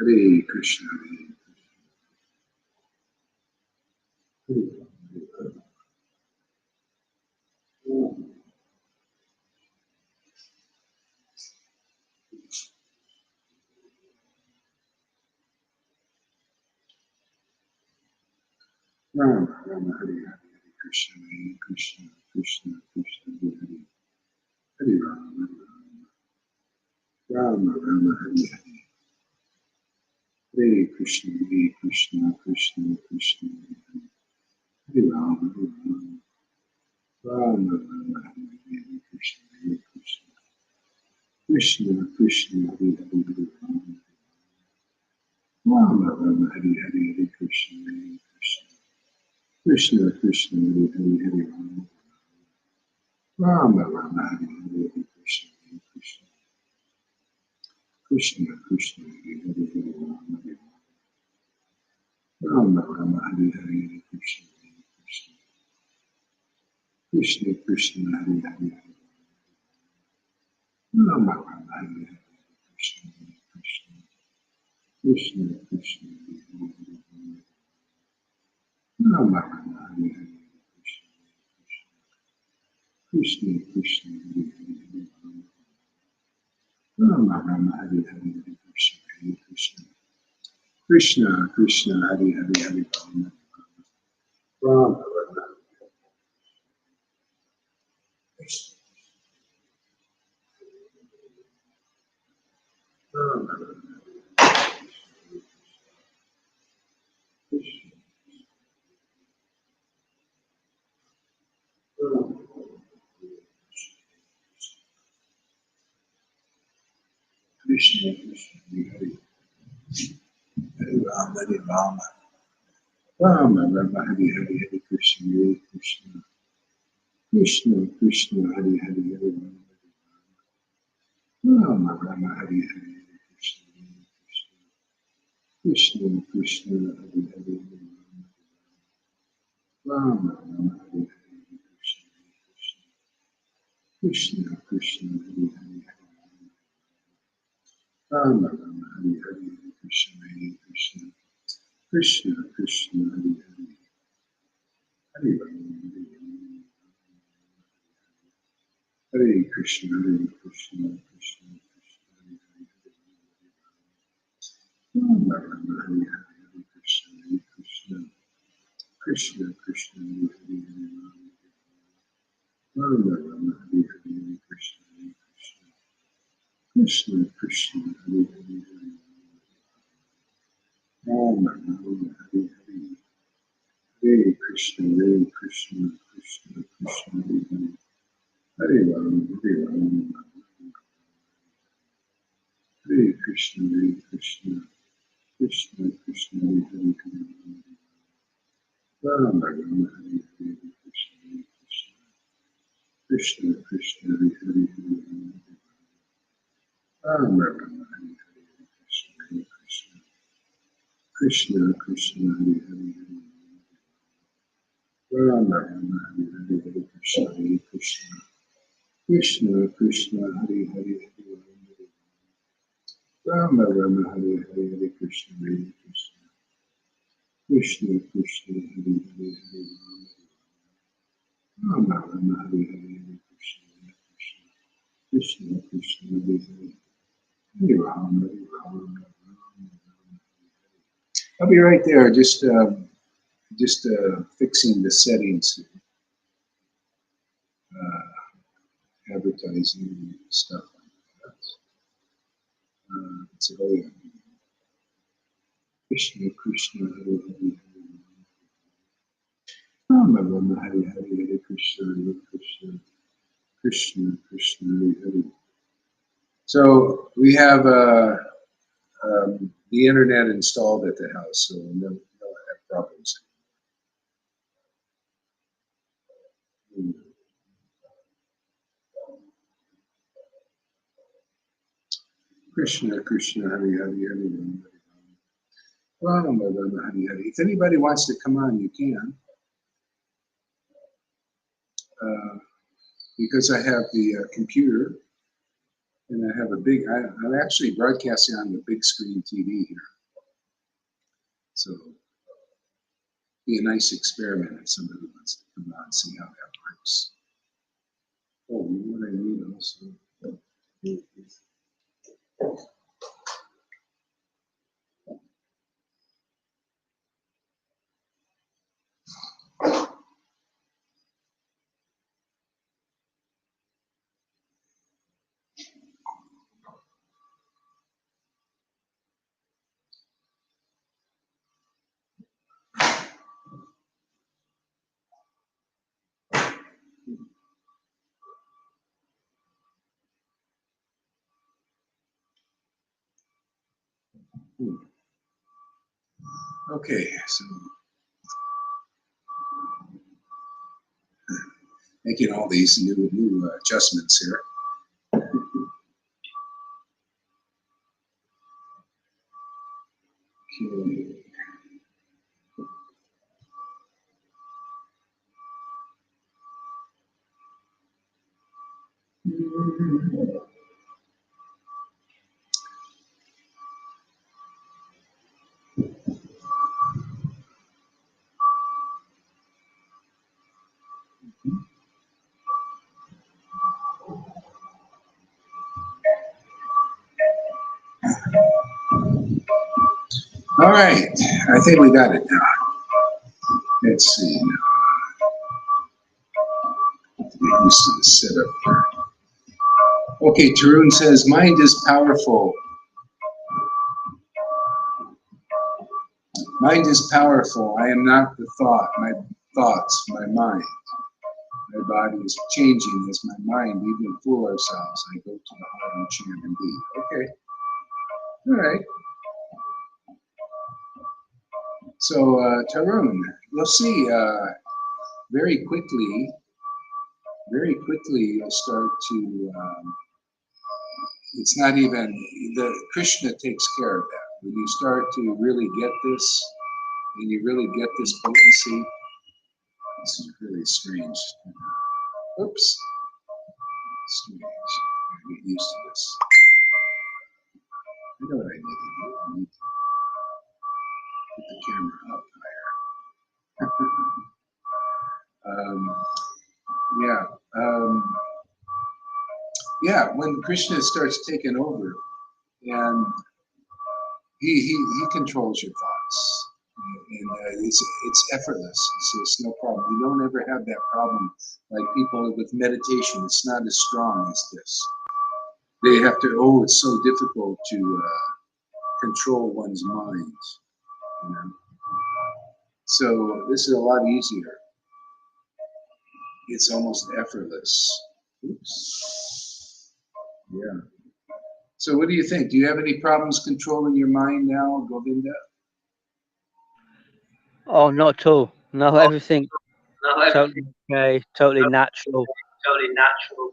Hare Krishna, Hare Rama, Rama, Hare Hare, Hare Krishna, Krishna, Krishna, Krishna, Hare Hare, Hare Rama, Rama, Rama, Hare Hare, Hare Krishna, Krishna, Krishna, Krishna, Hare Hare, Hare Rama, Rama, Rama, Hare Hare, Krishna, Krishna, Krishna, Krishna, Hare Hare, Hare Rama, Rama, Hare Hare, Hare Krishna, Krishna, Krishna, Krishna, Hare Hare, Hare Rama, Rama, Hare Hare, Hare Krishna, Krishna, Krishna, Krishna, Hare Hare, Hare Rama, Rama, Hare Hare, Hare Krishna, Krishna, Krishna, Krishna, Hare Hare, Hare Rama, Rama, Hare Hare, Krishna, Krishna, Krishna, Krishna, Hare Hare, Rama, Rama, Hare Hare, Krishna, Krishna, Hare Hare, Rama, Rama, Hare Hare, Hare Krishna, Krishna, Krishna, Krishna, Hare Hare, Hare Rama, Rama, Rama, Krishna, Rama, Rama, Krishna, Rama, Krishna, Krishna, Hare Hare, Hare Rama, Hare Rama, Rama, Rama, Hare Hare, Hare Krishna, Krishna, Krishna, Krishna, Hare Hare, Hare Rama, Rama, Hare Hare, Hare Krishna, Krishna, Krishna, Hare Hare, Hare Rama, Rama, Hare Hare, Hare Krishna, Krishna, Krishna, Hare Hare, Hare Rama, Rama, Hare Hare, Hare Krishna, Krishna, Krishna, Krishna, Hare Hare, Hare Rama, Hare Krishna, Hare Krishna, Krishna, Krishna, Hare Hare, Rama, Rama, Hare Hare, Hare Krishna, Krishna, Krishna, Krishna, Hare Hare, Hare Rama, Rama, Hare Hare, Hare Krishna, Krishna, Krishna, Hare Hare, Hare Rama, Rama, Hare Hare, Hare Krishna, Krishna, Krishna, Krishna, Hare Hare, Hare Rama, Hare Krishna, Krishna, Krishna, Krishna, Hare Hare, Hare Rama, Rama, Hare Hare, Hare Krishna, Krishna, Krishna, Hare Hare, Hare Rama, Rama, Hare Hare, Hare Krishna, Krishna, Krishna, Hare Hare, Hare Rama, Rama, Hare Hare, Hare Krishna, Krishna, Krishna, Hare Hare, Hare Rama, Rama, Hare Hare, Hare Krishna, Krishna, Krishna, Hare Hare, Hare Rama, Rama, Hare Hare, Hare Krishna, Krishna, Hare Hare, Hare Rama, Rama. I'll be right there, just fixing the settings, advertising stuff like that. So, oh yeah. Krishna, Krishna, Hare Hare, Hare Rama, Rama, Hare Hare, Hare Krishna, Krishna, Krishna, Hare Hare. So we have the internet installed at the house, so no have problems. Krishna, Krishna, Hare Hare, Hare Rama, Rama, Rama, Hare Hare. If anybody wants to come on, you can. Because I have the computer And I have a big, I'm actually broadcasting on the big screen TV here. So be a nice experiment if somebody wants to come on and see how that works. Oh, you know what I need also? Okay, so making all these new adjustments here. Okay. All right, I think we got it now. Let's see. Get used to the setup here. Okay, Tarun says, mind is powerful. Mind is powerful. I am not the thought, my thoughts, my mind. My body is changing as my mind. We even fool ourselves. I go to the heart and chant and be. Okay. All right. So, Tarun, you'll see very quickly, you'll start to, it's not even, Krishna takes care of that. When you start to really get this, and you really get this potency, this is really strange. Oops. Strange. I get used to this. I know what I need to do. I need to put the camera up higher. Yeah, when Krishna starts taking over, and he controls your thoughts, and it's effortless. It's no problem. You don't ever have that problem like people with meditation. It's not as strong as this. They have to. Oh, it's so difficult to control one's mind. You know? So this is a lot easier. It's almost effortless. Oops. Yeah. So what do you think? Do you have any problems controlling your mind now, Govinda? Oh, not at all. No, everything totally okay, totally natural. Totally natural.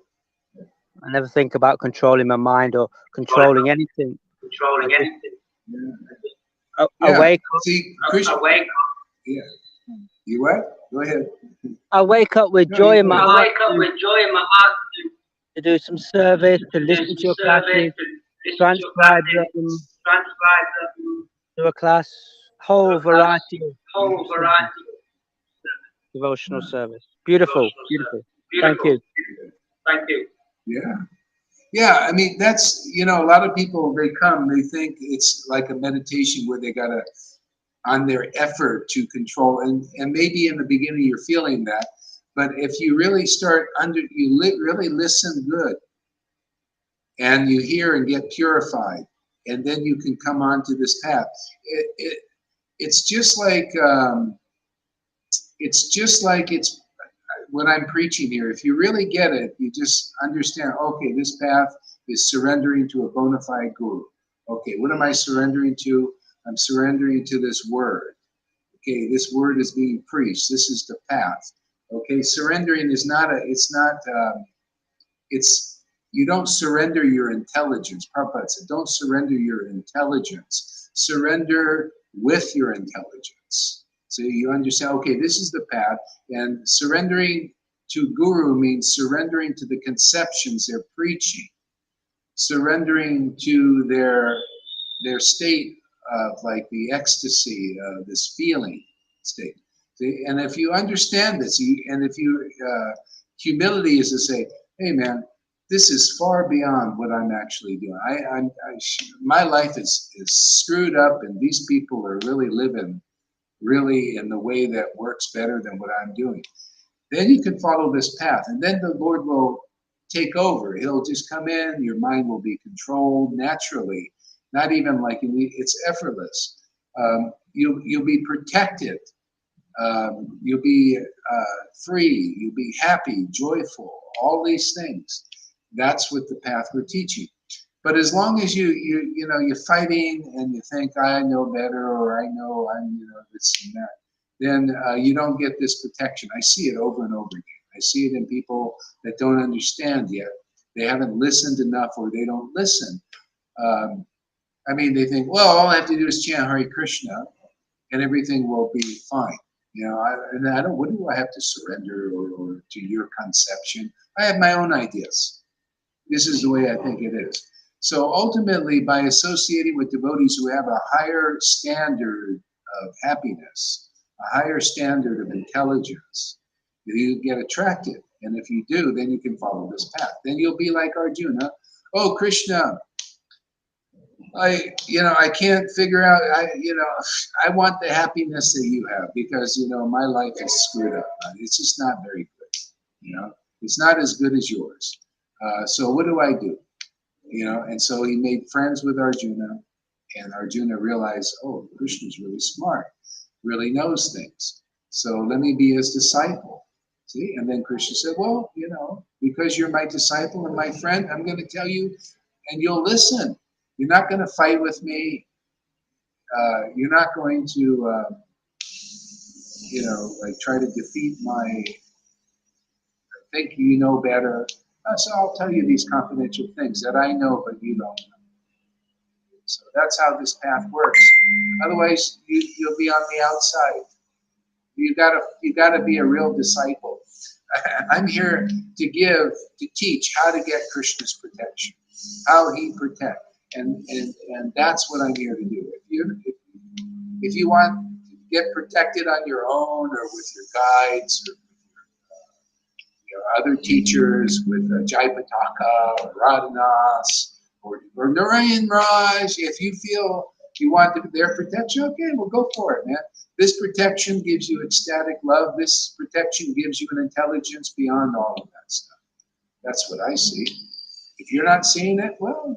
I never think about controlling my mind or controlling anything. I Controlling just anything. I wake up. See, Krishna. Yeah. You what? Go ahead. I wake up with No, joy you in go my ahead. heart I wake up with joy in my heart to do some service, to to do listen to some your service, classes, to listen to your transcribe classes, them transcribe them to a class, whole to a class, variety of whole service, variety of devotional service. Beautiful, devotional beautiful. service. Thank Beautiful. you. Thank you. Yeah. Yeah, I mean, that's, a lot of people, they come, they think it's like a meditation where they gotta, on their effort to control, and maybe in the beginning you're feeling that, but if you really start really listen good, and you hear and get purified, and then you can come onto this path. It's just like, it's what I'm preaching here. If you really get it, you just understand, okay, this path is surrendering to a bona fide guru. Okay, what am I surrendering to? I'm surrendering to this word. Okay, this word is being preached. This is the path. Okay, surrendering is not you don't surrender your intelligence. Prabhupada said, don't surrender your intelligence. Surrender with your intelligence. So you understand, okay, this is the path, and surrendering to Guru means surrendering to the conceptions they're preaching. surrendering to their state of like the ecstasy, this feeling state. See? And if you understand this, humility is to say, hey man, this is far beyond what I'm actually doing. My life is screwed up, and these people are really living really in the way that works better than what I'm doing. Then you can follow this path, and then the Lord will take over. He'll just come in, your mind will be controlled naturally, not even like it's effortless. You'll be protected. You'll be free. You'll be happy, joyful, all these things. That's what the path we're teaching. But as long as you're fighting and you think I know better, or I know I'm this and that, then you don't get this protection. I see it over and over again. I see it in people that don't understand yet. They haven't listened enough, or they don't listen. They think, well, all I have to do is chant Hare Krishna, and everything will be fine. What do I have to surrender or to your conception? I have my own ideas. This is the way I think it is. So ultimately, by associating with devotees who have a higher standard of happiness, a higher standard of intelligence, you get attracted. And if you do, then you can follow this path. Then you'll be like Arjuna. Oh, Krishna, I can't figure out, I want the happiness that you have, because, my life is screwed up. It's just not very good. It's not as good as yours. So what do I do? And so he made friends with Arjuna, and Arjuna realized, oh, Krishna's really smart, really knows things. So let me be his disciple. See? And then Krishna said, well, because you're my disciple and my friend, I'm going to tell you, and you'll listen. You're not going to fight with me. You're not going to, try to defeat my, think you know better. So I'll tell you these confidential things that I know, but you don't know. So that's how this path works. Otherwise, you'll be on the outside. You gotta be a real disciple. I'm here to teach how to get Krishna's protection, how he protects. And that's what I'm here to do. If you want to get protected on your own, or with your guides, or with your other teachers, with Jaipataka or Radhanas or Narayan Raj, if you feel you want their protection, okay, well, go for it, man. This protection gives you ecstatic love. This protection gives you an intelligence beyond all of that stuff. That's what I see. If you're not seeing it, well,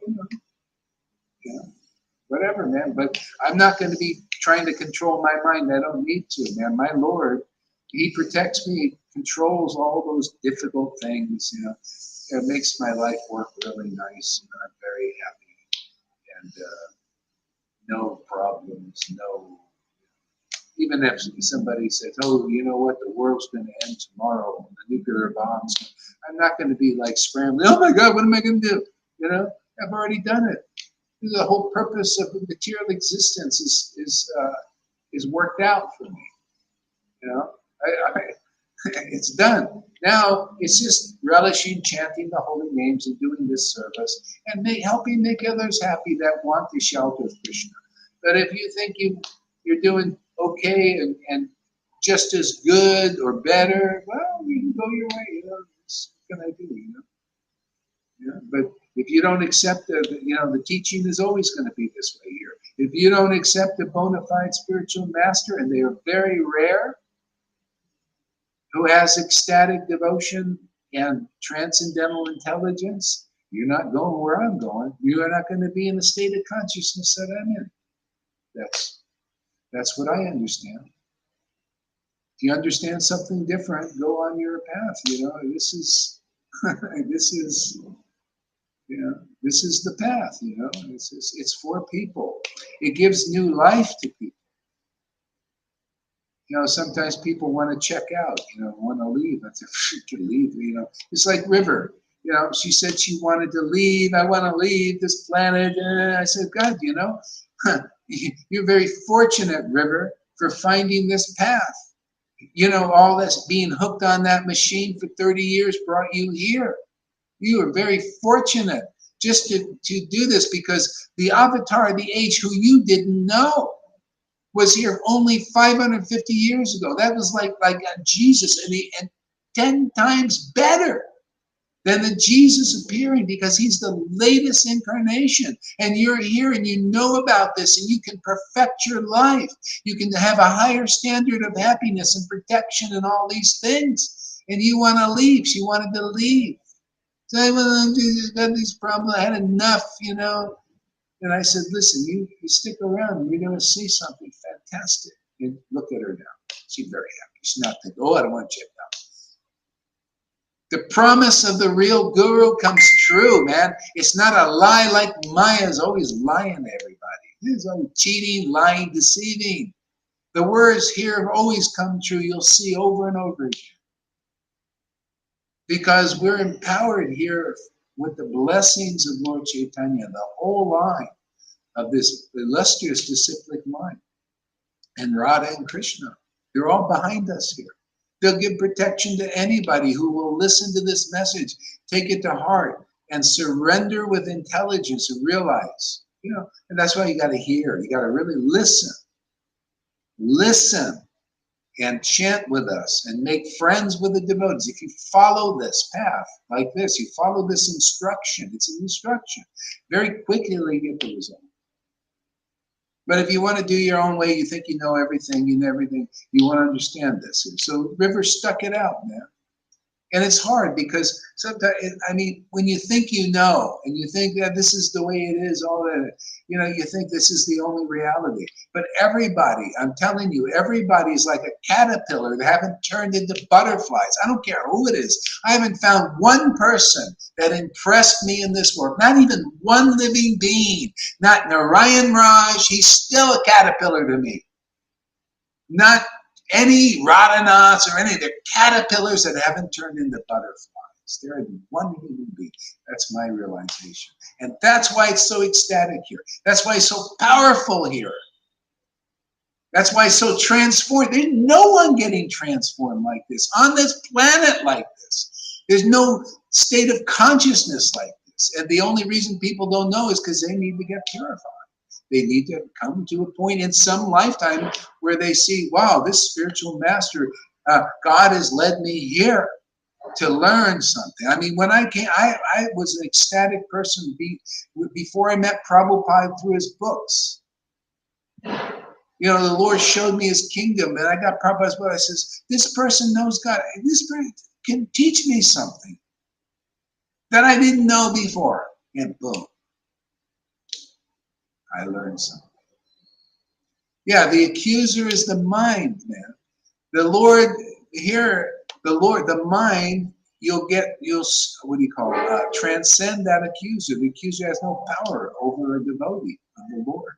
whatever, man. But I'm not going to be trying to control my mind. I don't need to, man. My Lord, he protects me, controls all those difficult things, It makes my life work really nice, and I'm very happy. And no problems, even if somebody says, oh, you know what, the world's going to end tomorrow, and the nuclear bombs, I'm not going to be like scrambling, oh my God, what am I going to do? I've already done it. The whole purpose of the material existence is worked out for me. It's done. Now it's just relishing, chanting the holy names, and doing this service, and helping make others happy that want the shelter of Krishna. But if you think you're doing okay and just as good or better, well, you can go your way. What can I do? But if you don't accept the teaching is always going to be this way here. If you don't accept a bona fide spiritual master, and they are very rare, who has ecstatic devotion and transcendental intelligence, you're not going where I'm going. You are not going to be in the state of consciousness that I'm in. That's what I understand. If you understand something different, go on your path. This is this is the path. It's for people. It gives new life to people. Sometimes people want to check out, want to leave. I said, freaking leave, It's like River. She said she wanted to leave. I want to leave this planet. And I said, God, you're very fortunate, River, for finding this path. All this being hooked on that machine for 30 years brought you here. You are very fortunate. just to do this, because the avatar of the age who you didn't know was here only 550 years ago. That was like Jesus, and 10 times better than the Jesus appearing, because he's the latest incarnation. And you're here and you know about this, and you can perfect your life. You can have a higher standard of happiness and protection and all these things. And you want to leave. She wanted to leave. So I got these problems. I had enough, And I said, listen, you stick around and you're going to see something fantastic. And look at her now. She's very happy. She's not thinking, I don't want to check out. The promise of the real guru comes true, man. It's not a lie like Maya's always lying to everybody. He's always cheating, lying, deceiving. The words here have always come true. You'll see over and over again. Because we're empowered here with the blessings of Lord Caitanya, the whole line of this illustrious disciplic line. And Radha and Krishna, they're all behind us here. They'll give protection to anybody who will listen to this message, take it to heart, and surrender with intelligence and realize, and that's why you got to hear. You got to really listen. Listen and chant with us and make friends with the devotees. If you follow this path like this, you follow this instruction, it's an instruction, very quickly you get the result. But if you want to do your own way, you think you know everything, you want to understand this. So River stuck it out, man. And it's hard because sometimes, when you think you know, and you think that this is the way it is, all that, you think this is the only reality. But everybody, I'm telling you, everybody's like a caterpillar. They haven't turned into butterflies. I don't care who it is. I haven't found one person that impressed me in this world. Not even one living being. Not Narayan Raj. He's still a caterpillar to me. Not any Radhanaths or any, they're caterpillars that haven't turned into butterflies. There isn't one human being. That's my realization. And that's why it's so ecstatic here. That's why it's so powerful here. That's why it's so transformed. There's no one getting transformed like this on this planet like this. There's no state of consciousness like this. And the only reason people don't know is because they need to get purified. They need to come to a point in some lifetime where they see, wow, this spiritual master, God has led me here to learn something. When I came, I was an ecstatic person before I met Prabhupada through his books. The Lord showed me his kingdom, and I got Prabhupada's book. I says, this person knows God. This person can teach me something that I didn't know before. And boom. I learned something. Yeah, the accuser is the mind, man. The Lord, the mind, transcend that accuser. The accuser has no power over a devotee of the Lord.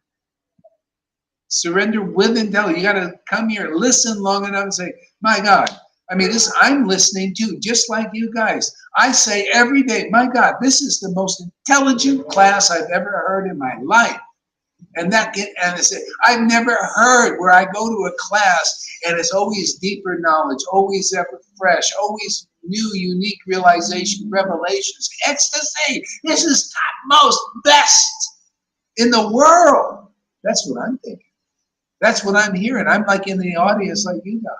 Surrender with intelligence. You got to come here, listen long enough and say, my God, I'm listening too, just like you guys. I say every day, my God, this is the most intelligent class I've ever heard in my life. And I say, I've never heard where I go to a class and it's always deeper knowledge, always ever fresh, always new, unique realization, revelations, ecstasy. This is topmost, best in the world. That's what I'm thinking. That's what I'm hearing. I'm like in the audience like you guys.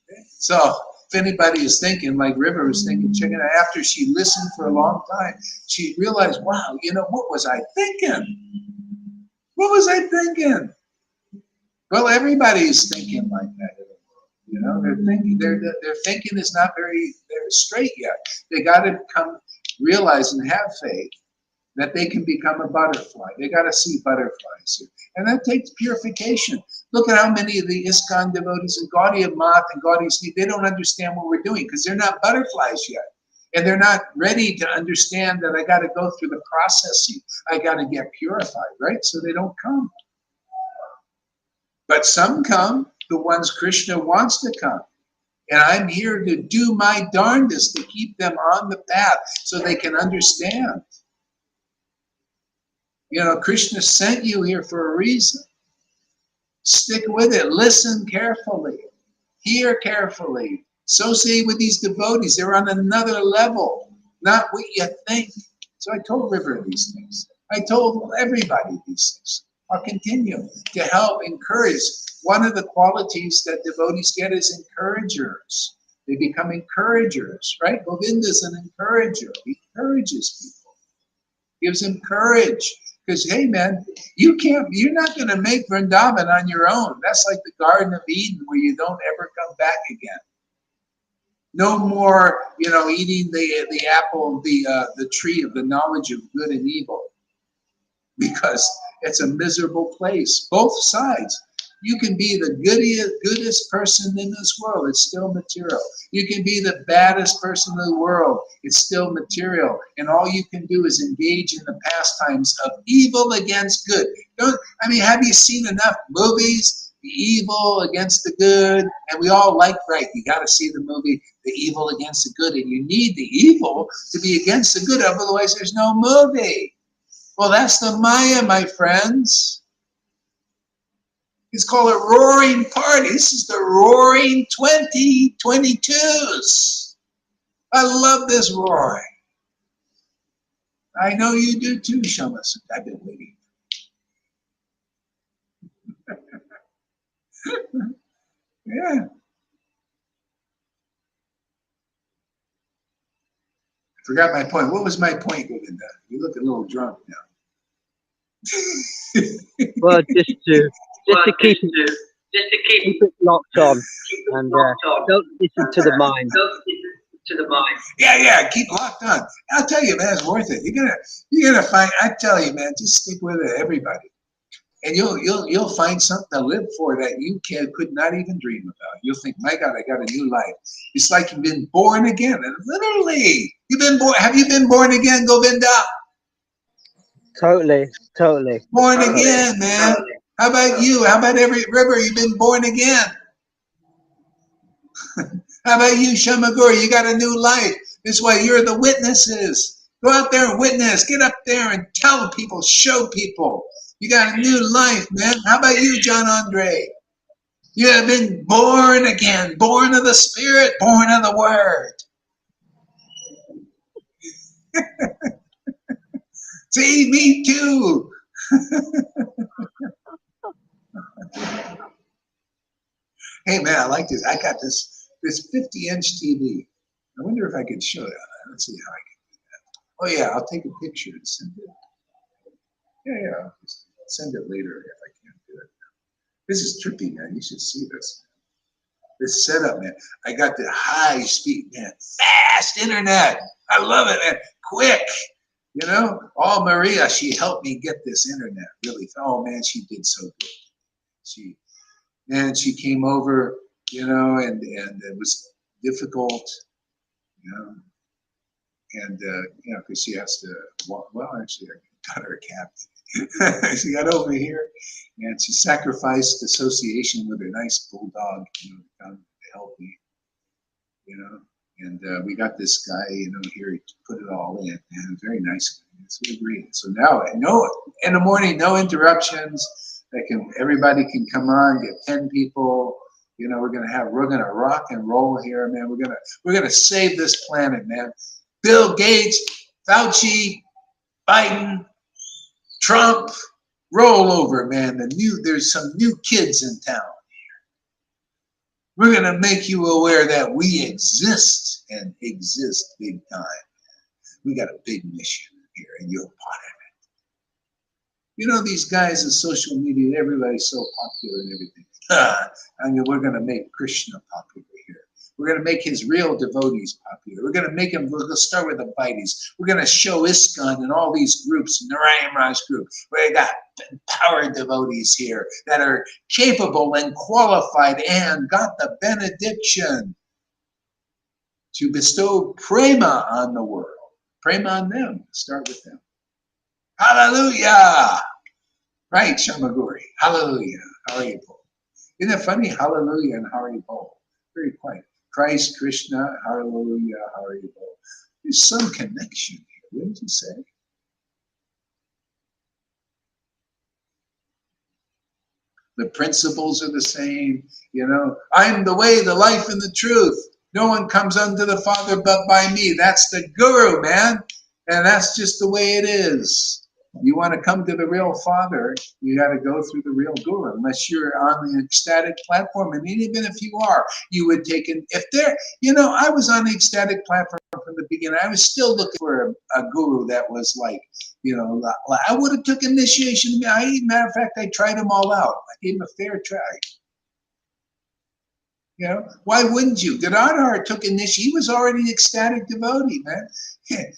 Okay? So if anybody is thinking, like River was thinking, check it out, after she listened for a long time, she realized, wow, what was I thinking? What was I thinking? Well, everybody is thinking like that in the world. They're thinking, their thinking is not very straight yet. They got to realize and have faith that they can become a butterfly. They got to see butterflies here. And that takes purification. Look at how many of the ISKCON devotees and Gaudiya Math and Gaudiya Sneak, they don't understand what we're doing because they're not butterflies yet. And they're not ready to understand that I got to go through the processing. I got to get purified, right? So they don't come. But some come, the ones Krishna wants to come. And I'm here to do my darndest to keep them on the path so they can understand. Krishna sent you here for a reason. Stick with it. Listen carefully. Hear carefully. Associate with these devotees. They're on another level. not what you think. So I told River these things. I told everybody these things. I'll continue to help encourage. One of the qualities that devotees get is encouragers. They become encouragers, right? Govinda's an encourager. He encourages people, gives them courage. Because, hey, man, you're not going to make Vrindavan on your own. That's like the Garden of Eden where you don't ever come back again. No more, eating the apple, the tree of the knowledge of good and evil, because it's a miserable place. Both sides. You can be the goodest person in this world. It's still material. You can be the baddest person in the world. It's still material. And all you can do is engage in the pastimes of evil against good. Have you seen enough movies? The evil against the good. And we all like, right, you got to see the movie, the evil against the good. And you need the evil to be against the good. Otherwise, there's no movie. Well, that's the Maya, my friends. It's called a roaring party. This is the roaring 2022s. I love this roaring. I know you do too, Shamas. I've been waiting. Yeah. I forgot my point. What was my point, Govinda? You look a little drunk now. Well, just to keep it locked on, and don't listen to the mind. Yeah, keep locked on. I'll tell you, man, it's worth it. You're gonna find. I tell you, man, just stick with it, everybody, and you'll find something to live for that you could not even dream about. You'll think, my God, I got a new life. It's like you've been born again, and literally, you've been born. Have you been born again, Govinda? Totally. Born again, man. How about you? How about every River? You've been born again. How about you, Shamaguri? You got a new life. This way, you're the witnesses. Go out there and witness. Get up there and tell people, show people. You got a new life, man. How about you, John Andre? You have been born again, born of the Spirit, born of the Word. See, me too. Hey, man, I like this. I got this 50-inch TV. I wonder if I could show it. Let's see how I can do that. Oh, yeah, I'll take a picture and send it. Yeah, I'll just send it later if I can't do it. This is trippy, man. You should see this. This setup, man. I got the high speed, man. Fast internet. I love it, man. Quick. Oh, Maria, she helped me get this internet. Really. Oh, man, she did so good. She came over, and it was difficult, and because she has to walk. Well, actually, I got her a cab. She got over here, and she sacrificed association with her nice bulldog, to come to help me, And we got this guy, here, he put it all in, and very nice. So we agreed. So now, in the morning, no interruptions. Everybody can come on, get 10 people. We're gonna rock and roll here, man. We're gonna save this planet, man. Bill Gates, Fauci, Biden, Trump, roll over, man. There's some new kids in town. We're gonna make you aware that we exist and exist big time. We got a big mission here, and you're part of it. These guys in social media, everybody's so popular and everything. We're going to make Krishna popular here. We're going to make his real devotees popular. We're going to make them, we'll start with the Baitis. We're going to show ISKCON and all these groups, Narayan Raj group, where they got empowered devotees here that are capable and qualified and got the benediction to bestow prema on the world. Prema on them. Start with them. Hallelujah! Right, Shamaguri. Hallelujah. Hari Bol. Isn't it funny? Hallelujah and Hari Bol. Very quiet. Christ, Krishna, Hallelujah, Hari Bol. There's some connection here. What did you say? The principles are the same. I'm the way, the life, and the truth. No one comes unto the Father but by me. That's the guru, man. And that's just the way it is. You want to come to the real Father, you got to go through the real guru. Unless you're on the ecstatic platform, and even if you are, you would take an, if there, I was on the ecstatic platform from the beginning. I was still looking for a guru that was like, I would have took initiation. Matter of fact, I tried them all out. I gave them a fair try. Why wouldn't you? Gadadhar took initiation. He was already an ecstatic devotee, man.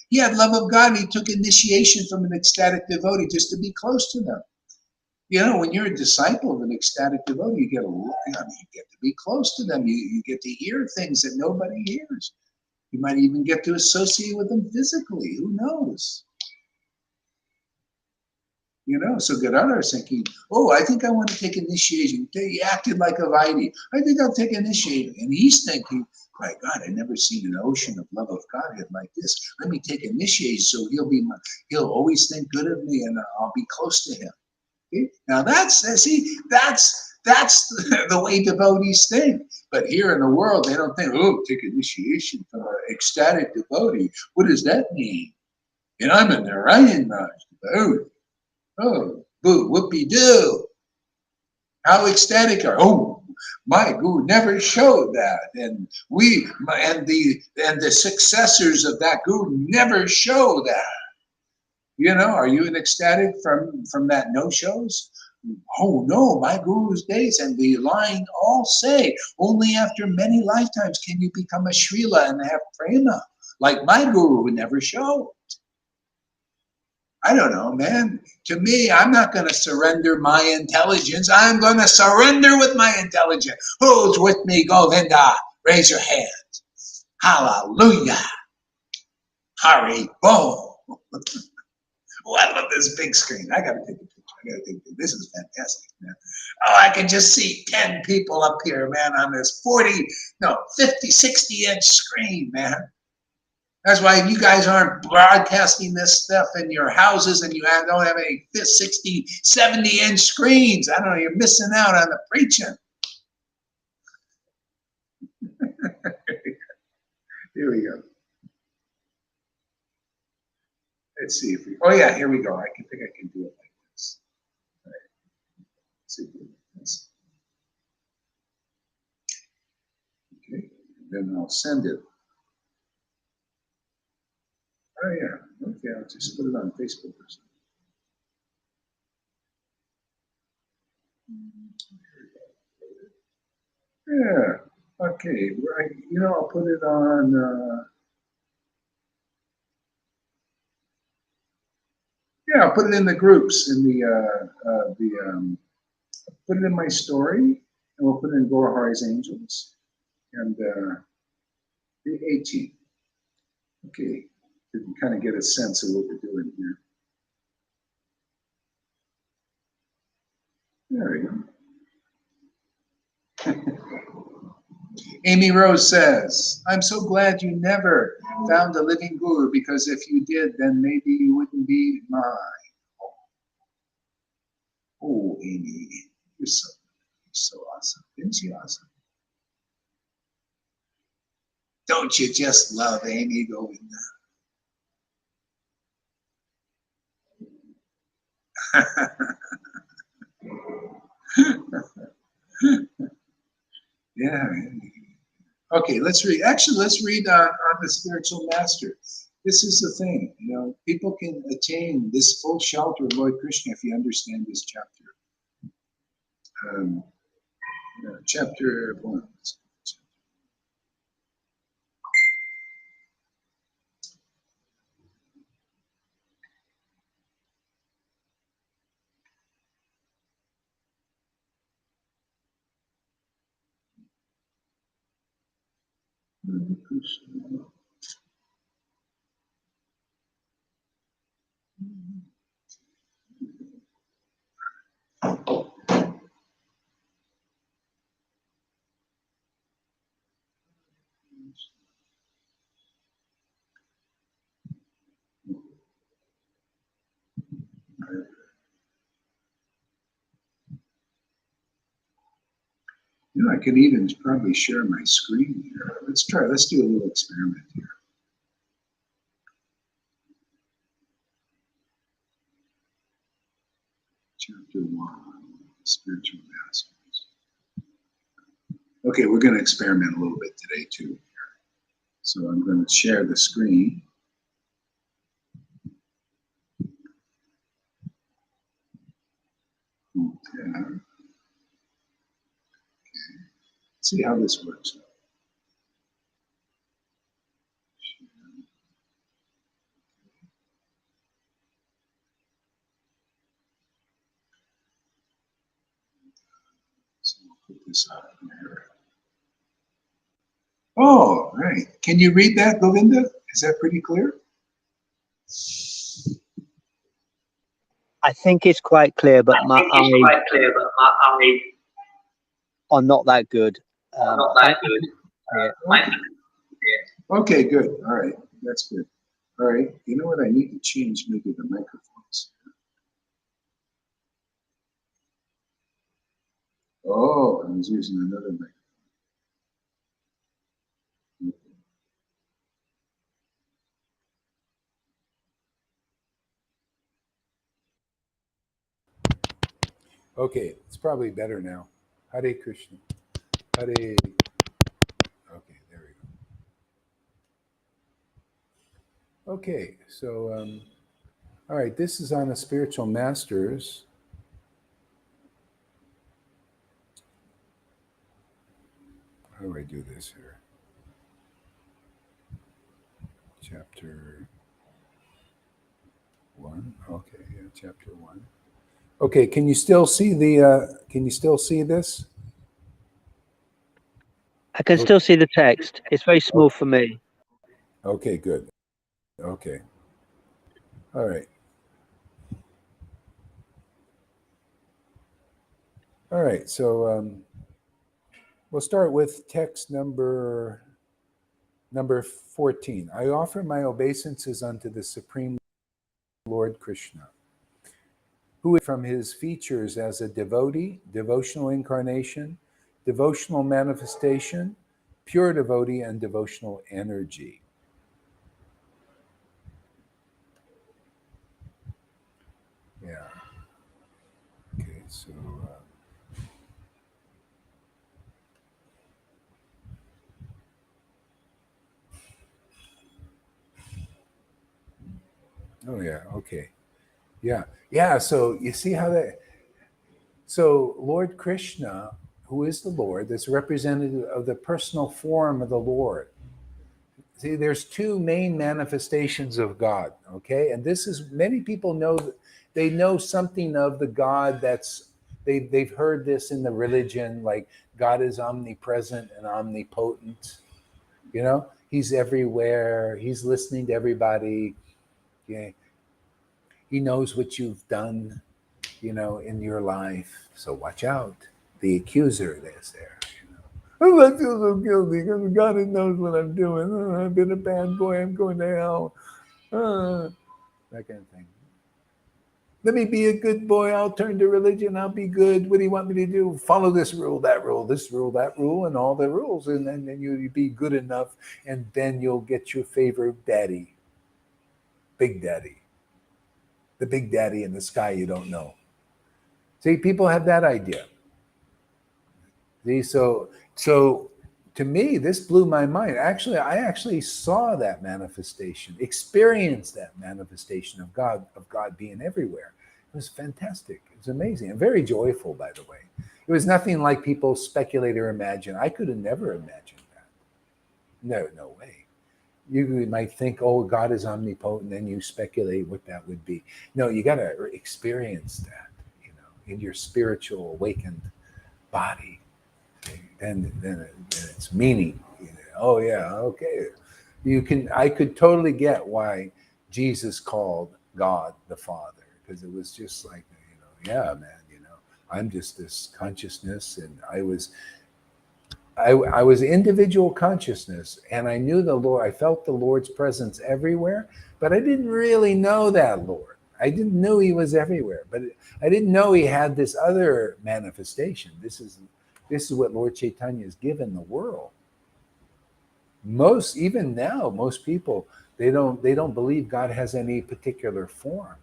He had love of God. He took initiation from an ecstatic devotee just to be close to them. When you're a disciple of an ecstatic devotee, you get to be close to them. You get to hear things that nobody hears. You might even get to associate with them physically. Who knows? So Gadadhar is thinking, I think I want to take initiation. He acted like a Vaidhi. I think I'll take initiation. And he's thinking, my God, I've never seen an ocean of love of Godhead like this. Let me take initiation so he'll always think good of me and I'll be close to him. Okay? Now that's the way devotees think. But here in the world, they don't think, take initiation from an ecstatic devotee. What does that mean? And I'm a Narayan devotee. Oh, boo, whoopee-doo. How ecstatic are, my guru never showed that. And the successors of that guru never show that. Are you an ecstatic from that no-shows? Oh no, my guru's days, and the line all say, only after many lifetimes can you become a Srila and have prema, like my guru would never show. I don't know, man. To me, I'm not going to surrender my intelligence. I'm going to surrender with my intelligence. Who's with me, Govinda? Raise your hand. Hallelujah. Hari Bo. I love this big screen. I got to take a picture. This is fantastic, man. I can just see 10 people up here, man, on this 50, 60-inch screen, man. That's why you guys aren't broadcasting this stuff in your houses and you don't have any 60, 70-inch screens. I don't know, you're missing out on the preaching. Here we go. Let's see if we, here we go. I think I can do it like this. All right. Let's see if we do this. Okay, then I'll send it. Oh yeah, okay, I'll just put it on Facebook or something. Yeah, okay, right. I'll put it on, I'll put it in the groups, in put it in my story, and we'll put it in Gorahari's Angels, and the 18th. Okay, you can kind of get a sense of what we're doing here. There we go. Amy Rose says, I'm so glad you never found a living guru, because if you did, then maybe you wouldn't be mine. Oh, Amy, you're so awesome. Isn't she awesome? Don't you just love Amy Govinda? Yeah. Okay, let's read. Actually, let's read on the spiritual master. This is the thing, people can attain this full shelter of Lord Krishna if you understand this chapter. Chapter 1. Krishna. You know, I could even probably share my screen here. Let's try. Let's do a little experiment here. Chapter 1, Spiritual Masters. Okay, we're going to experiment a little bit today too. So I'm going to share the screen. Okay. See how this works. So we'll put this up here. Oh, right. Can you read that, Govinda? Is that pretty clear? I think it's quite clear, but my eyes are not that good. Okay, good. All right. That's good. All right. You know what? I need to change maybe the microphones. Oh, I was using another microphone. Okay, it's probably better now. Hare Krishna. Hare. Okay, there we go. Okay, so, all right, this is on the Spiritual Masters. How do I do this here? Chapter 1. Okay, yeah, chapter 1. Okay, can you still see the? Can you still see this? I can still see the text. It's very small for me. Okay, good. Okay. All right. All right. So we'll start with text number 14. I offer my obeisances unto the Supreme Lord Krishna, who from his features as a devotee, devotional incarnation, devotional manifestation, pure devotee, and devotional energy. Yeah. Okay, so oh yeah, okay. Yeah, so you see how that, so Lord Krishna, who is the Lord, that's representative of the personal form of the Lord. See, there's two main manifestations of God, okay? And this is, many people know, they know something of the God that's, they've heard this in the religion, like God is omnipresent and omnipotent, you know? He's everywhere, he's listening to everybody, yeah. He knows what you've done, you know, in your life. So watch out. The accuser is there. Oh, I feel so guilty because God knows what I'm doing. Oh, I've been a bad boy. I'm going to hell. That kind of thing. Let me be a good boy. I'll turn to religion. I'll be good. What do you want me to do? Follow this rule, that rule, this rule, that rule, and all the rules. And then you be good enough. And then you'll get your favorite daddy. Big daddy. The big daddy in the sky you don't know. See, people have that idea. See, so to me, this blew my mind. Actually, I actually saw that manifestation, experienced that manifestation of God being everywhere. It was fantastic. It was amazing and very joyful, by the way. It was nothing like people speculate or imagine. I could have never imagined that. No way. You might think, oh, God is omnipotent, and you speculate what that would be. No, you got to experience that, you know, in your spiritual awakened body. Then it's meaning. You know, oh yeah, okay. I could totally get why Jesus called God the Father, because it was just like, you know, yeah, man, you know, I'm just this consciousness, and I was individual consciousness, and I knew the Lord. I felt the Lord's presence everywhere, but I didn't really know that Lord. I didn't know he was everywhere, but I didn't know he had this other manifestation. This is This is what Lord Caitanya has given the world. Even now, most people, they don't believe God has any particular form,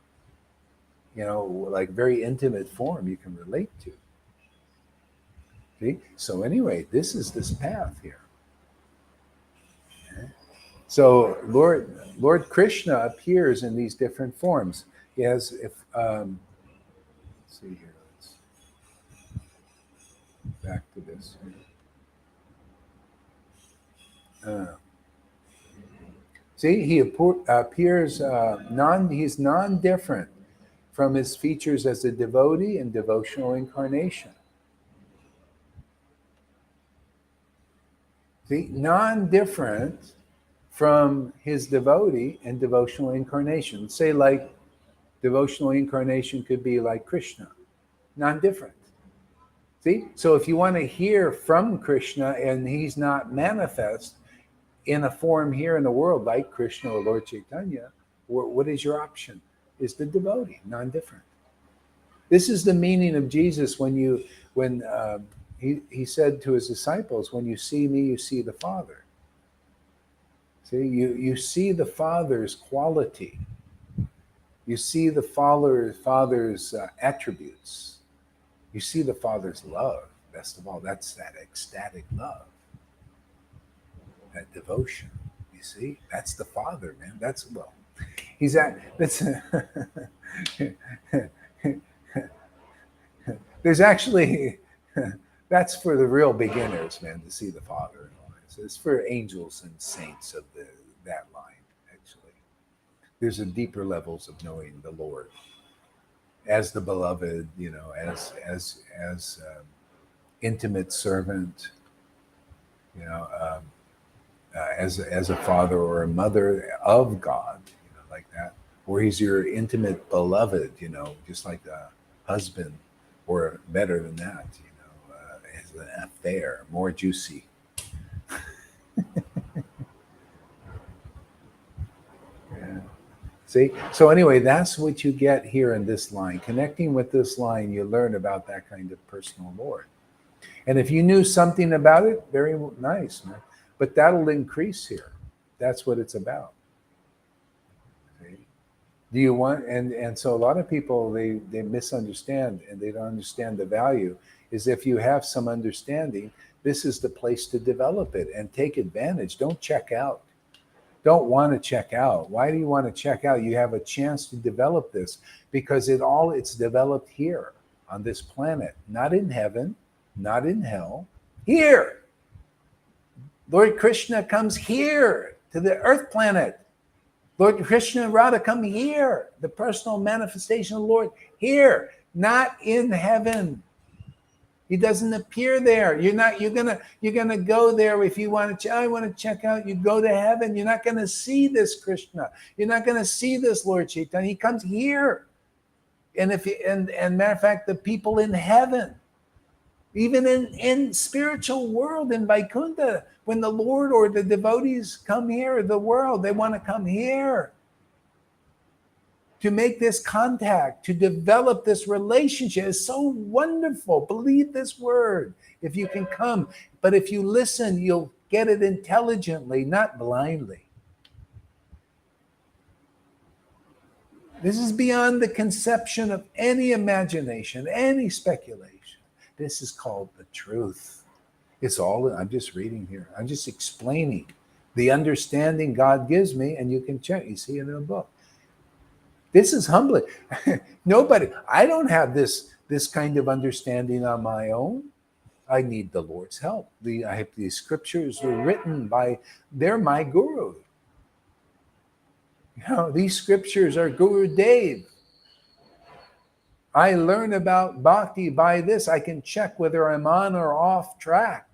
like very intimate form you can relate to. See? So anyway, this is this path here. So Lord Krishna appears in these different forms. He has, if let's see here, let's back to this. See, he appears he's non-different from his features as a devotee and devotional incarnation. See, non-different from his devotee and devotional incarnation. Say like devotional incarnation could be like Krishna, non-different. See, so if you want to hear from Krishna and he's not manifest in a form here in the world like Krishna or Lord Caitanya, what is your option? Is the devotee, non-different. This is the meaning of Jesus when he said to his disciples, when you see me, you see the Father. See, you see the Father's quality. You see the Father's attributes. You see the Father's love. Best of all, that's that ecstatic love, that devotion. You see, that's the Father, man. There's actually, that's for the real beginners, man, to see the Father. It's for angels and saints of that line, actually. There's a deeper levels of knowing the Lord as the beloved, as intimate servant, as a father or a mother of God, like that, or he's your intimate beloved, just like a husband, or better than that, as an affair, more juicy. Yeah. See, so anyway, that's what you get here in this line. Connecting with this line, you learn about that kind of personal Lord. And if you knew something about it, very nice, man. But that'll increase here. That's what it's about. See? Do you want, and so a lot of people, they misunderstand and they don't understand the value, is if you have some understanding, this is the place to develop it and take advantage. Don't check out. Don't want to check out. Why do you want to check out? You have a chance to develop this because it's developed here on this planet, not in heaven, not in hell, here. Lord Krishna comes here to the earth planet. Lord Krishna and Radha come here. The personal manifestation of the Lord here, not in heaven. He doesn't appear there. You're gonna go there if you want to. I want to check out. You go to heaven. You're not gonna see this Krishna. You're not gonna see this Lord Caitanya. He comes here, and matter of fact, the people in heaven, even in spiritual world in Vaikuntha, when the Lord or the devotees come here, the world, they want to come here to make this contact, to develop this relationship. Is so wonderful. Believe this word if you can come. But if you listen, you'll get it intelligently, not blindly. This is beyond the conception of any imagination, any speculation. This is called the truth. It's all, I'm just reading here. I'm just explaining the understanding God gives me, and you can check. You see it in a book. This is humbling. I don't have this kind of understanding on my own. I need the Lord's help. I have these scriptures were written they're my guru. These scriptures are Guru Dev. I learn about bhakti by this. I can check whether I'm on or off track.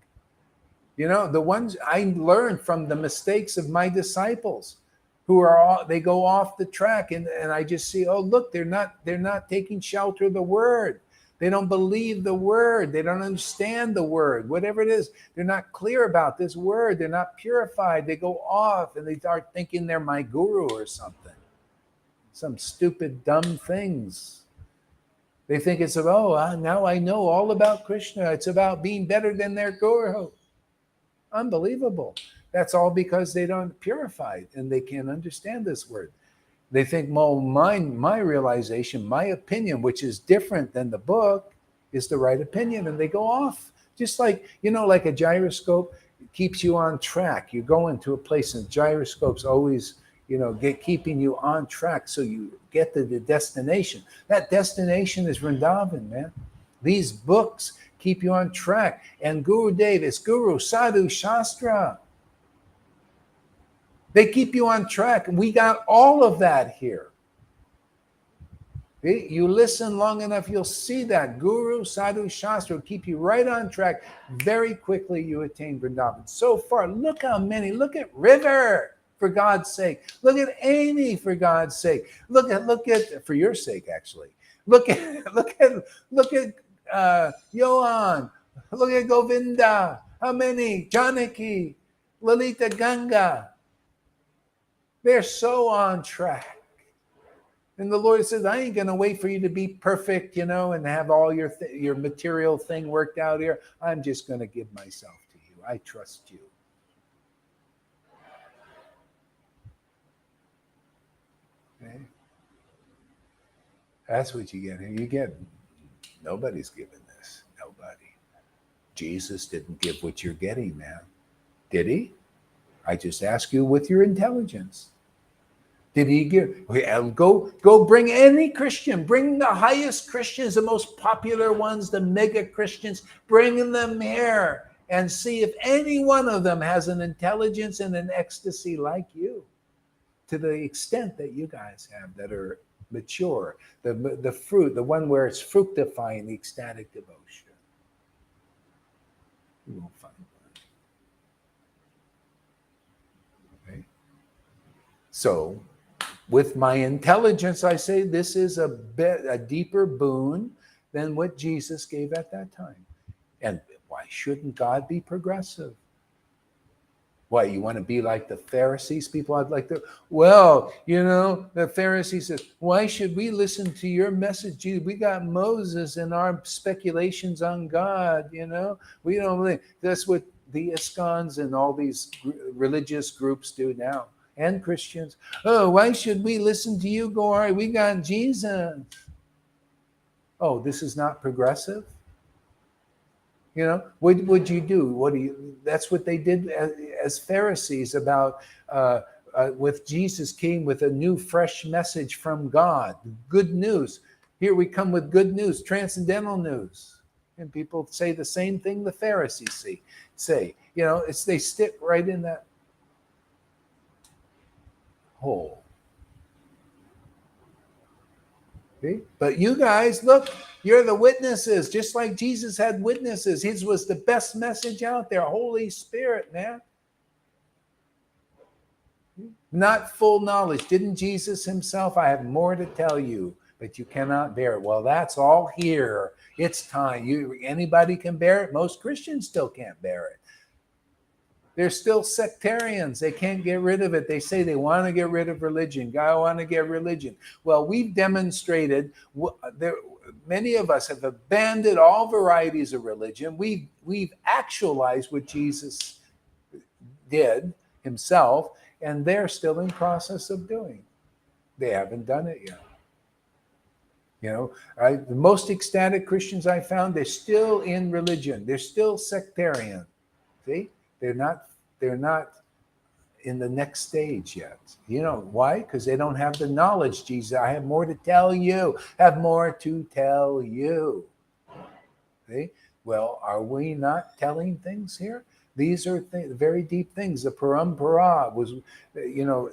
The ones I learned from the mistakes of my disciples, they go off the track, and I just see, oh look, they're not taking shelter of the word. They don't believe the word. They don't understand the word. Whatever it is, they're not clear about this word. They're not purified. They go off and they start thinking they're my guru or something. Some stupid, dumb things. They think it's about, now I know all about Krishna. It's about being better than their guru. Unbelievable. That's all because they don't purify it and they can't understand this word. They think, well, my realization, my opinion, which is different than the book, is the right opinion. And they go off. Just like, like a gyroscope keeps you on track. You go into a place and gyroscopes always, keeping you on track so you get to the destination. That destination is Vrindavan, man. These books keep you on track. And Guru Dev is Guru, Sadhu, Shastra. They keep you on track. We got all of that here. See? You listen long enough, you'll see that. Guru, Sadhu, Shastra will keep you right on track. Very quickly you attain Vrindavan. So far, look how many. Look at River, for God's sake. Look at Amy, for God's sake. Look at for your sake, actually. Look at Johan. Look at Govinda. How many? Janaki, Lalita Ganga. They're so on track. And the Lord says, I ain't going to wait for you to be perfect, and have all your material thing worked out here. I'm just going to give myself to you. I trust you. Okay? That's what you get here. You get, nobody's given this. Nobody. Jesus didn't give what you're getting, man. Did he? I just ask you with your intelligence. Did he give? Go bring any Christian. Bring the highest Christians, the most popular ones, the mega Christians. Bring them here and see if any one of them has an intelligence and an ecstasy like you, to the extent that you guys have, that are mature. The fruit, the one where it's fructifying the ecstatic devotion. You won't find one. Okay? So, with my intelligence, I say this is a deeper boon than what Jesus gave at that time. And why shouldn't God be progressive? Why, you want to be like the Pharisees? People I'd like to, the Pharisees says, why should we listen to your message? Jesus, we got Moses and our speculations on God, we don't believe. That's what the ISKCONs and all these religious groups do now. And Christians. Oh, why should we listen to you, Gory? We got Jesus. Oh, this is not progressive? What would you do? That's what they did as Pharisees about with Jesus came with a new, fresh message from God. Good news. Here we come with good news, transcendental news. And people say the same thing the Pharisees say. They stick right in that hole. Okay? But you guys, look, you're the witnesses, just like Jesus had witnesses. His was the best message out there. Holy Spirit, man. Not full knowledge. Didn't Jesus himself? I have more to tell you, but you cannot bear it. Well, that's all here. It's time. Anybody can bear it. Most Christians still can't bear it. They're still sectarians. They can't get rid of it. They say they want to get rid of religion. God want to get religion. Well, we've demonstrated, many of us have abandoned all varieties of religion. We've actualized what Jesus did himself, and they're still in process of doing. They haven't done it yet. The most ecstatic Christians I found, they're still in religion. They're still sectarian. See? They're not in the next stage yet. Why? Because they don't have the knowledge. Jesus, I have more to tell you. Have more to tell you. See? Well, are we not telling things here? These are very deep things. The parampara was, the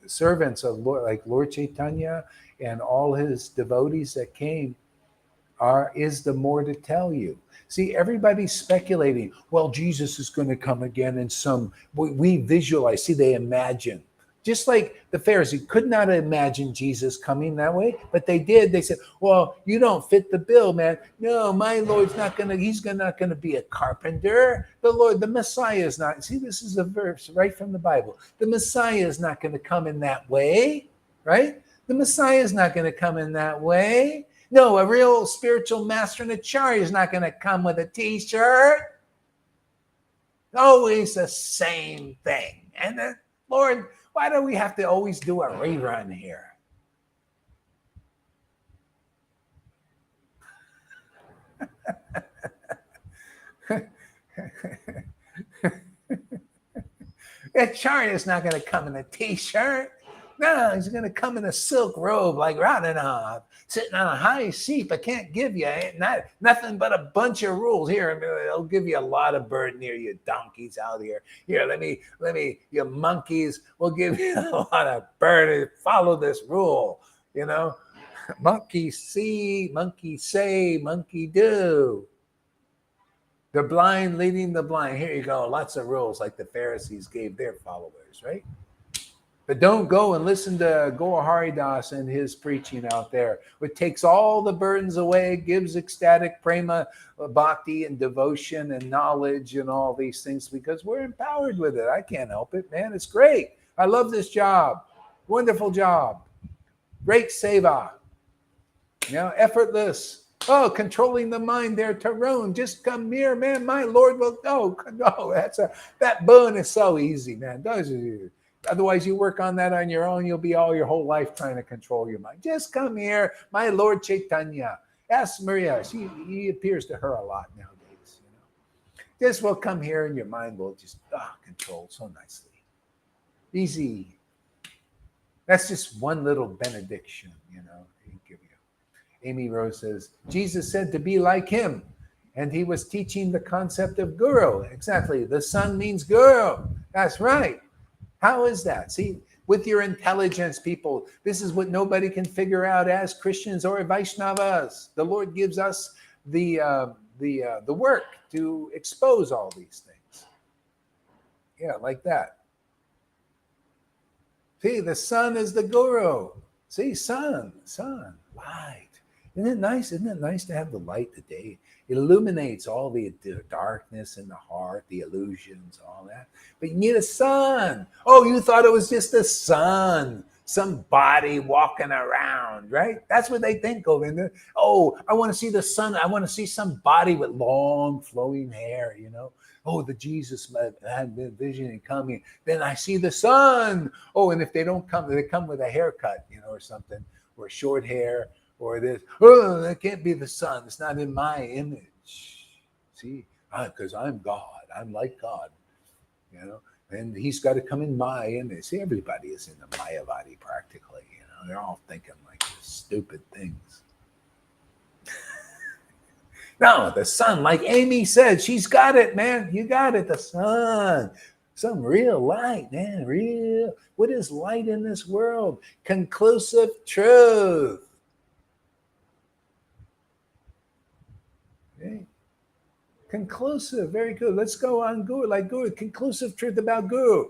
servants of Lord Caitanya and all his devotees that came is the more to tell you. See, everybody's speculating, well, Jesus is going to come again in we visualize, they imagine. Just like the Pharisees could not imagine Jesus coming that way, but they did. They said, well, you don't fit the bill, man. No, my Lord's not going to, he's not going to be a carpenter. The Messiah is not. See, this is a verse right from the Bible. The Messiah is not going to come in that way, right? The Messiah is not going to come in that way. No, a real spiritual master in a chariot is not going to come with a t-shirt. Always the same thing. And then, Lord, why do we have to always do a rerun here? That chariot is not going to come in a t-shirt. No, he's going to come in a silk robe like Radhanath, sitting on a high seat. I can't give you nothing but a bunch of rules. Here, I'll give you a lot of burden here, you donkeys out here. Here, let me, you monkeys, we'll give you a lot of burden. Follow this rule, you know. Monkey see, monkey say, monkey do. The blind leading the blind. Here you go. Lots of rules like the Pharisees gave their followers, right? But don't go and listen to Gaur Haridas and his preaching out there, which takes all the burdens away, gives ecstatic prema, bhakti, and devotion and knowledge and all these things because we're empowered with it. I can't help it, man. It's great. I love this job. Wonderful job. Great seva. You know, effortless. Oh, controlling the mind there, Tyrone. Just come here, man. My Lord will go. No, that boon is so easy, man. Otherwise, you work on that on your own. You'll be all your whole life trying to control your mind. Just come here, my Lord Caitanya. Ask Maria. He appears to her a lot nowadays. You know, just will come here, and your mind will just control so nicely, easy. That's just one little benediction, you know. Amy Rose says, Jesus said to be like him, and he was teaching the concept of guru. Exactly. The sun means guru. That's right. How is that? See, with your intelligence, people, this is what nobody can figure out as Christians or Vaishnavas. The Lord gives us the work to expose all these things. Yeah, like that. See, the sun is the guru. See, sun, light. Isn't it nice? Isn't it nice to have the light today? It illuminates all the darkness in the heart, the illusions, all that. But you need a sun. Oh, you thought it was just the sun, some body walking around, right? That's what they think of. Oh, I want to see the sun. I want to see some body with long flowing hair, you know. Oh, the Jesus had the vision and coming. Then I see the sun. Oh, and if they don't come, they come with a haircut, you know, or something, or short hair. Or this, oh, that can't be the sun. It's not in my image. See, because I'm God. I'm like God, you know, and he's got to come in my image. See, everybody is in the Mayavadi practically, you know. They're all thinking like this stupid things. No, the sun, like Amy said, she's got it, man. You got it, the sun. Some real light, man, real. What is light in this world? Conclusive truth. Okay. Conclusive, very good. Let's go on Guru, like Guru, conclusive truth about Guru.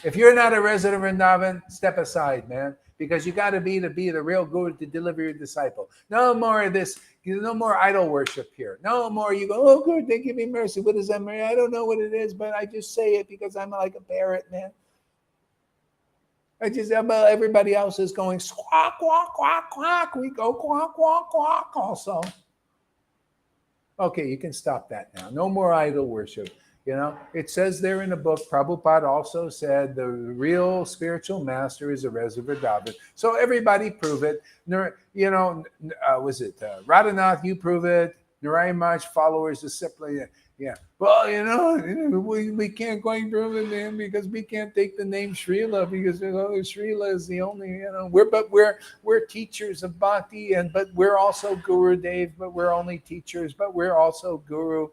If you're not a resident of Vrindavan, step aside, man, because you got to be the real Guru to deliver your disciple. No more of this, no more idol worship here. No more you go, oh, Guru, they give me mercy. What is that, Mary? I don't know what it is, but I just say it because I'm like a parrot, man. Everybody else is going squawk, quack, quack, quack. We go quack, quack, quack also. Okay, you can stop that now. No more idol worship. You know, it says there in the book, Prabhupada also said the real spiritual master is a reservoir David. So everybody prove it. You know, was it Radhanath, you prove it. Narayan Maharaj followers is simply, yeah. Well, you know, we can't quite prove it, man, because we can't take the name Srila because Srila is the only, you know, we're teachers of bhakti, but we're also Guru Dev, but we're only teachers, but we're also Guru.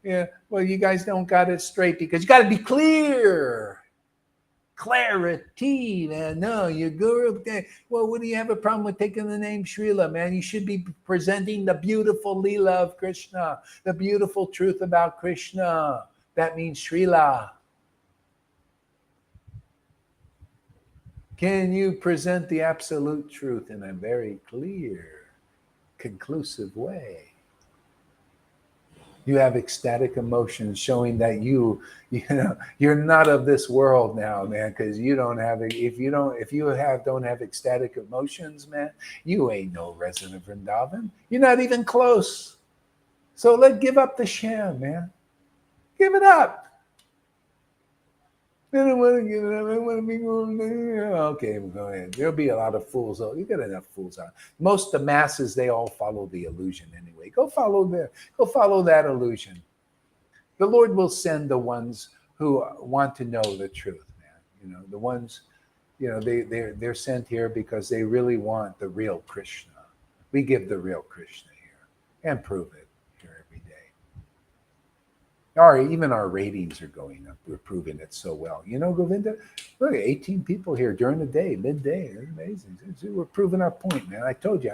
Yeah, well, you guys don't got it straight because you got to be clear. Clarity, man. No, you're Guru. Well, what do you have a problem with taking the name Srila, man? You should be presenting the beautiful Leela of Krishna, the beautiful truth about Krishna. That means Srila. Can you present the absolute truth in a very clear, conclusive way? You have ecstatic emotions showing that you know, you're not of this world now, man, because you don't have, if you don't have ecstatic emotions, man, you ain't no resident of Vrindavan. You're not even close. So give up the sham, man. Give it up. I don't want to give it up. I want to be going. Okay, go ahead. There'll be a lot of fools. You got enough fools out. Most of the masses, they all follow the illusion anyway. Go follow that illusion. The Lord will send the ones who want to know the truth, man. You know, the ones, you know, they're sent here because they really want the real Krishna. We give the real Krishna here and prove it here every day. Even our ratings are going up. We're proving it so well. You know, Govinda, look, 18 people here during the day, midday. It's amazing. We're proving our point, man. I told you,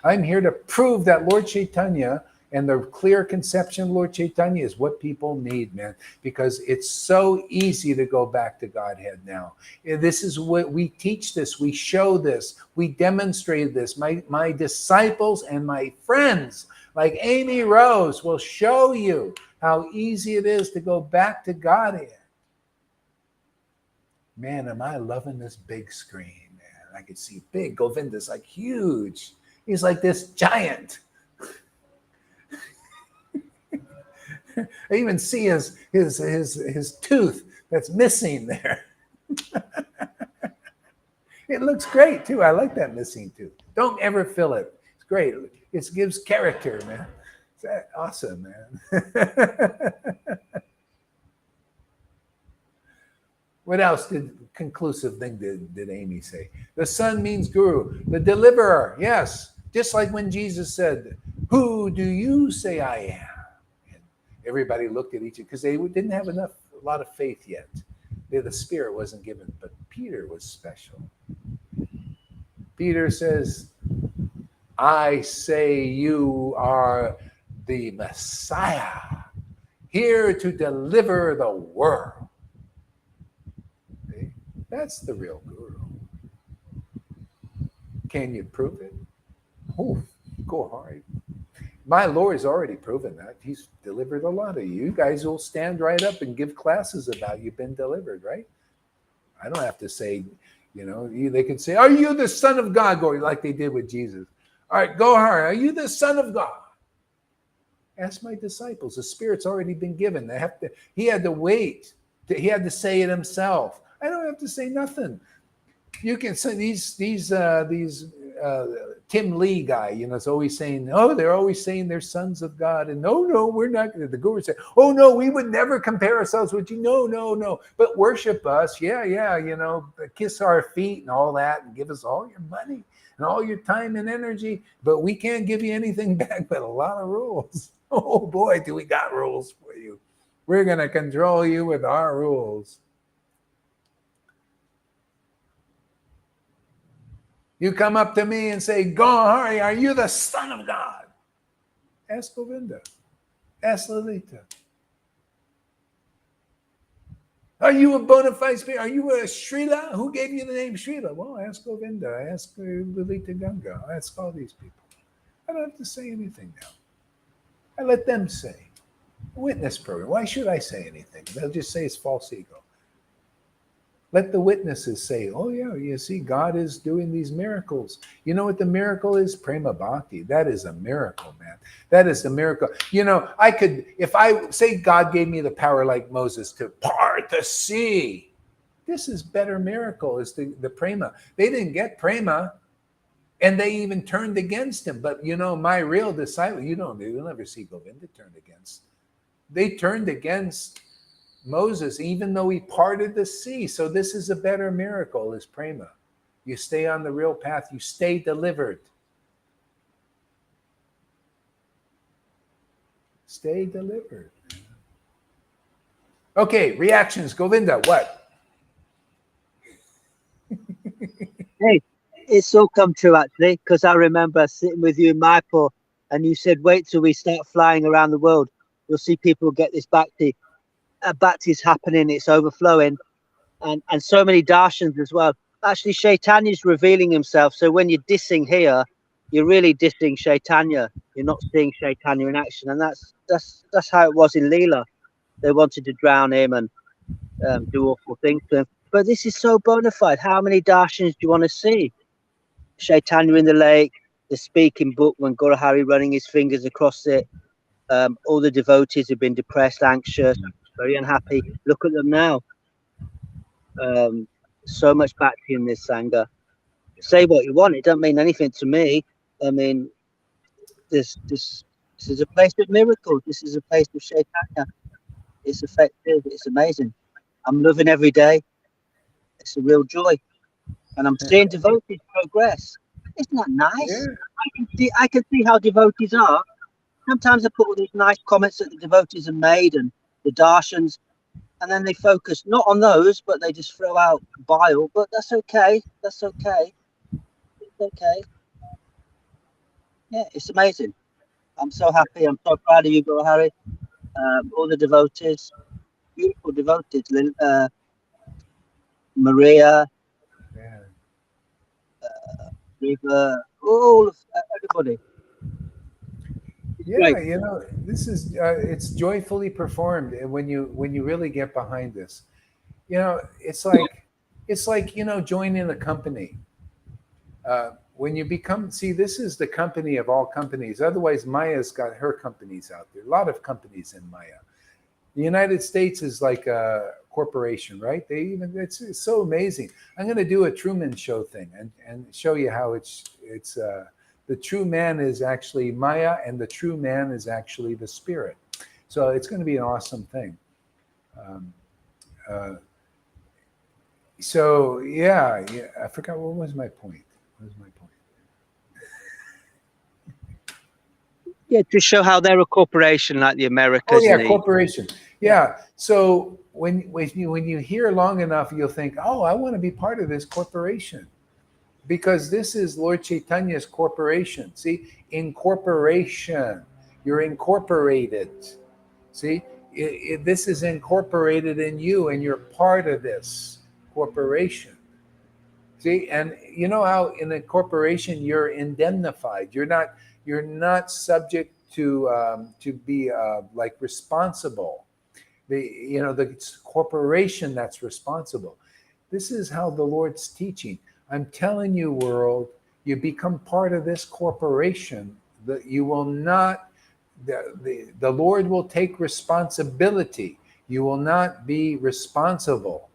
I'm here to prove that Lord Caitanya and the clear conception of Lord Caitanya is what people need, man, because it's so easy to go back to Godhead now. This is what we teach this, we show this, we demonstrate this. My disciples and my friends, like Amy Rose, will show you how easy it is to go back to Godhead. Man, am I loving this big screen, man. I could see big. Govinda's like huge. He's like this giant. I even see his tooth that's missing there. It looks great too. I like that missing tooth. Don't ever fill it. It's great. It gives character, man. It's awesome, man. What else conclusive thing did Amy say? The son means guru, the deliverer. Yes, just like when Jesus said, "Who do you say I am?" Everybody looked at each other because they didn't have a lot of faith yet. The Spirit wasn't given, but Peter was special. Peter says, "I say you are the Messiah, here to deliver the world." See? That's the real guru. Can you prove it? Oh, go hard. My Lord's already proven that. He's delivered a lot of you. You guys will stand right up and give classes about you've been delivered, right? I don't have to say, you know, they can say, "Are you the Son of God?" Go like they did with Jesus. All right, go hard. Are you the Son of God? Ask my disciples. The Spirit's already been given. He had to wait. He had to say it himself. I don't have to say nothing. You can say these Tim Lee guy, you know, is always saying, "Oh, they're always saying they're sons of God," and no, we're not. The guru said, "Oh no, we would never compare ourselves with you." No, but worship us, yeah, you know, kiss our feet and all that, and give us all your money and all your time and energy, but we can't give you anything back but a lot of rules. Oh boy, do we got rules for you. We're gonna control you with our rules. You come up to me and say, "Gauhari, are you the Son of God?" Ask Govinda. Ask Lalita. Are you a bona fide spirit? Are you a Srila? Who gave you the name Srila? Well, ask Govinda. Ask Lalita Ganga. Ask all these people. I don't have to say anything now. I let them say. Witness program. Why should I say anything? They'll just say it's false ego. Let the witnesses say, "Oh yeah, you see, God is doing these miracles." You know what the miracle is? Prema Bhakti. That is a miracle, man. That is the miracle. You know, I could, if I say God gave me the power like Moses to part the sea, this is better miracle, is the prema. They didn't get prema, and they even turned against him. But you know, my real disciple, you'll never see Govinda turned against. They turned against Moses, even though he parted the sea. So this is a better miracle, is prema. You stay on the real path, you stay delivered. Stay delivered. Okay, reactions. Govinda, what? Hey, it's all come true actually, because I remember sitting with you in Mayapur and you said, "Wait till we start flying around the world. You'll see people get this bhakti." Bhakti is happening, it's overflowing, and so many darshans as well. Actually, Chaitanya's revealing himself. So when you're dissing here, you're really dissing Chaitanya. You're not seeing Chaitanya in action, and that's how it was in Leela. They wanted to drown him and do awful things to him. But this is so bona fide. How many darshans do you want to see? Chaitanya in the lake, the speaking book when Guru Hari running his fingers across it. All the devotees have been depressed, anxious, very unhappy. Look at them now. So much bhakti in this sangha. Say what you want, it doesn't mean anything to me. I mean, this is a place of miracles. This is a place of Chaitanya. It's effective. It's amazing. I'm loving every day. It's a real joy, and I'm seeing devotees progress. Isn't that nice? Yeah. I can see how devotees are. Sometimes I put all these nice comments that the devotees have made and the darshans, and then they focus not on those, but they just throw out bile. But that's okay. That's okay. It's okay. Yeah, it's amazing. I'm so happy. I'm so proud of you, Guru Hari. All the devotees, beautiful devotees. Maria, Yeah. Riva, all of everybody. It's Yeah, great. you know, this is it's joyfully performed, and when you really get behind this, you know, it's like you know, joining a company. When you become, see, this is the company of all companies. Otherwise, Maya's got her companies out there. A lot of companies in Maya. The United States is like a corporation, right? They even it's so amazing. I'm going to do a Truman Show thing and show you how it's the true man is actually Maya, and the true man is actually the spirit. So it's going to be an awesome thing. Um, uh, so yeah, I forgot what was my point. What was my point? Yeah, to show how they're a corporation like the Oh Americas yeah, and the corporation. Yeah. So when you hear long enough, you'll think, oh, I want to be part of this corporation because this is Lord Chaitanya's corporation. See, incorporation. You're incorporated. See, this is incorporated in you, and you're part of this corporation. See, and you know how in a corporation you're indemnified. You're not subject to be like responsible. The corporation that's responsible. This is how the Lord's teaching. I'm telling you, world, you become part of this corporation. That you will not. The Lord will take responsibility. You will not be responsible.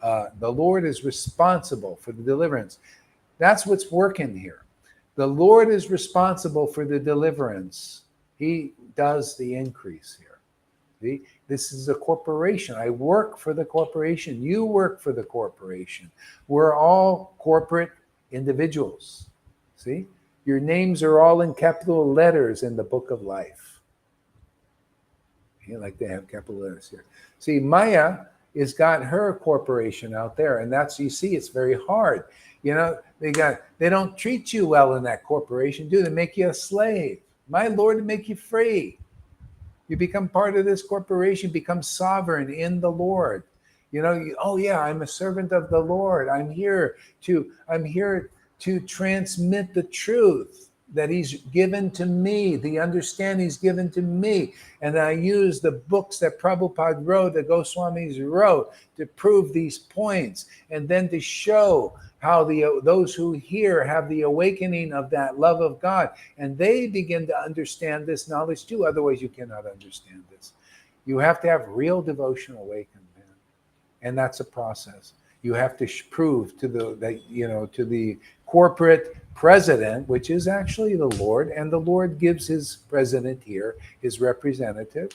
The Lord is responsible for the deliverance. That's what's working here. The Lord is responsible for the deliverance. He does the increase here. See? This is a corporation. I work for the corporation. You work for the corporation. We're all corporate individuals. See? Your names are all in capital letters in the book of life. Like they have capital letters here. See, Maya has got her corporation out there, and that's, you see, it's very hard. You know, they don't treat you well in that corporation, do they? Make you a slave. My Lord, to make you free. You become part of this corporation, become sovereign in the Lord. You know, oh yeah, I'm a servant of the Lord. I'm here to transmit the truth that he's given to me, the understanding he's given to me. And I use the books that Prabhupada wrote, the Goswamis wrote, to prove these points, and then to show how those who hear have the awakening of that love of God, and they begin to understand this knowledge too. Otherwise, you cannot understand this. You have to have real devotional awakening, man, and that's a process. You have to prove to the corporate president, which is actually the Lord, and the Lord gives his president here, his representative.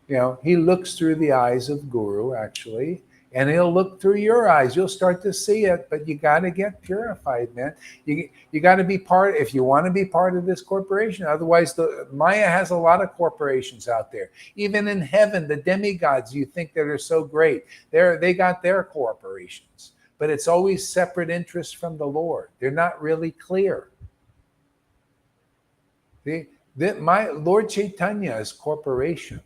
You know, he looks through the eyes of Guru, actually, and he'll look through your eyes. You'll start to see it, but you got to get purified, man. You got to be part, if you want to be part of this corporation. Otherwise, the Maya has a lot of corporations out there. Even in heaven, the demigods you think that are so great, they got their corporations, but it's always separate interests from the Lord. They're not really clear. See, my Lord Chaitanya's corporation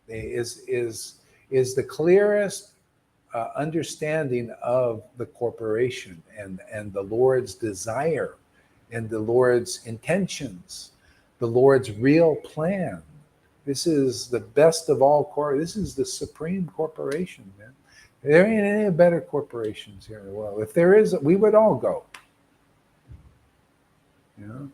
is the clearest understanding of the corporation and the Lord's desire and the Lord's intentions, the Lord's real plan. This is the best of all this is the supreme corporation, man. There ain't any better corporations here in the world. If there is, we would all go. You know?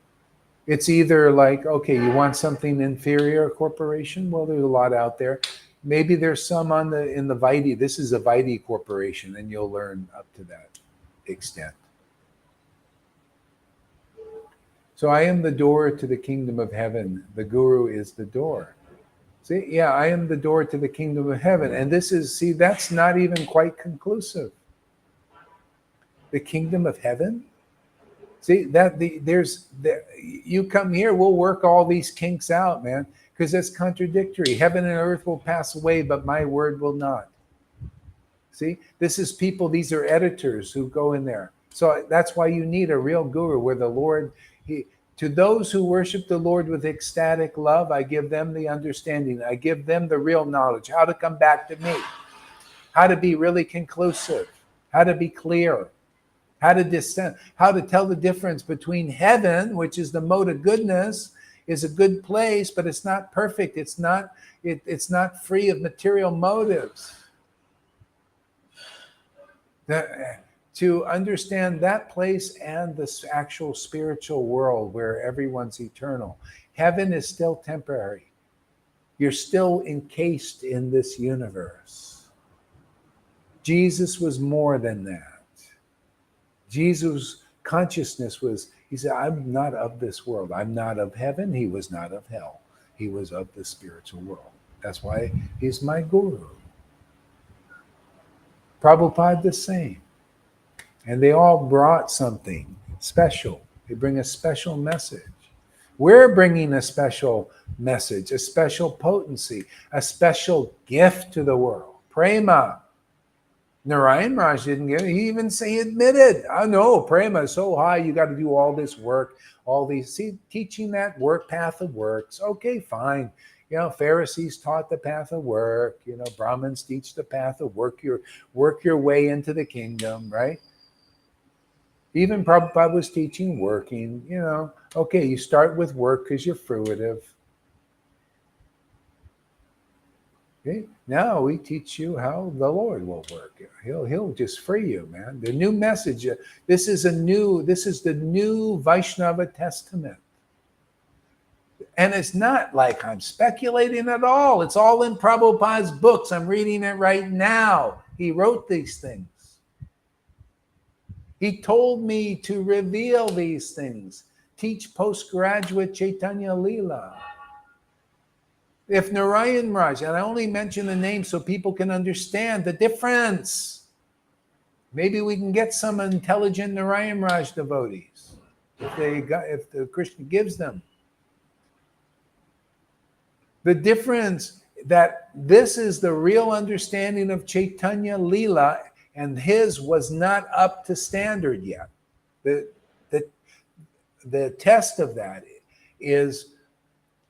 It's either like, okay, you want something inferior corporation? Well, there's a lot out there. Maybe there's some in the Vaidhi. This is a Vaidhi corporation, and you'll learn up to that extent. So I am the door to the kingdom of heaven. The Guru is the door. See, yeah, I am the door to the kingdom of heaven. And this is, see, that's not even quite conclusive. The kingdom of heaven? See, you come here, we'll work all these kinks out, man, because that's contradictory. Heaven and earth will pass away, but my word will not. See, this is people, these are editors who go in there. So that's why you need a real guru where the Lord, to those who worship the Lord with ecstatic love, I give them the understanding. I give them the real knowledge, how to come back to me, how to be really conclusive, how to be clear, how to descend, how to tell the difference between heaven, which is the mode of goodness, is a good place, but it's not perfect. It's not free of material motives. To understand that place and this actual spiritual world where everyone's eternal. Heaven is still temporary. You're still encased in this universe. Jesus was more than that. Jesus' consciousness was, he said, I'm not of this world. I'm not of heaven. He was not of hell. He was of the spiritual world. That's why he's my guru. Prabhupada the same. And they all brought something special. They bring a special message. We're bringing a special message, a special potency, a special gift to the world. Prema. Narayan Raj didn't give it. He even he admitted, I know, prema is so high, you got to do all this work, all these, teaching that work, path of works. Okay, fine. You know, Pharisees taught the path of work. You know, Brahmins teach the path of work your way into the kingdom, right? Even Prabhupada was teaching working, you know. Okay, you start with work because you're fruitive. Okay? Now we teach you how the Lord will work. He'll just free you, man. The new message. This is the new Vaishnava Testament. And it's not like I'm speculating at all. It's all in Prabhupada's books. I'm reading it right now. He wrote these things. He told me to reveal these things. Teach postgraduate Chaitanya Leela. If Narayan Raj, and I only mention the name so people can understand the difference. Maybe we can get some intelligent Narayan Raj devotees if the Krishna gives them. The difference that this is the real understanding of Chaitanya Leela, and his was not up to standard yet. The test of that is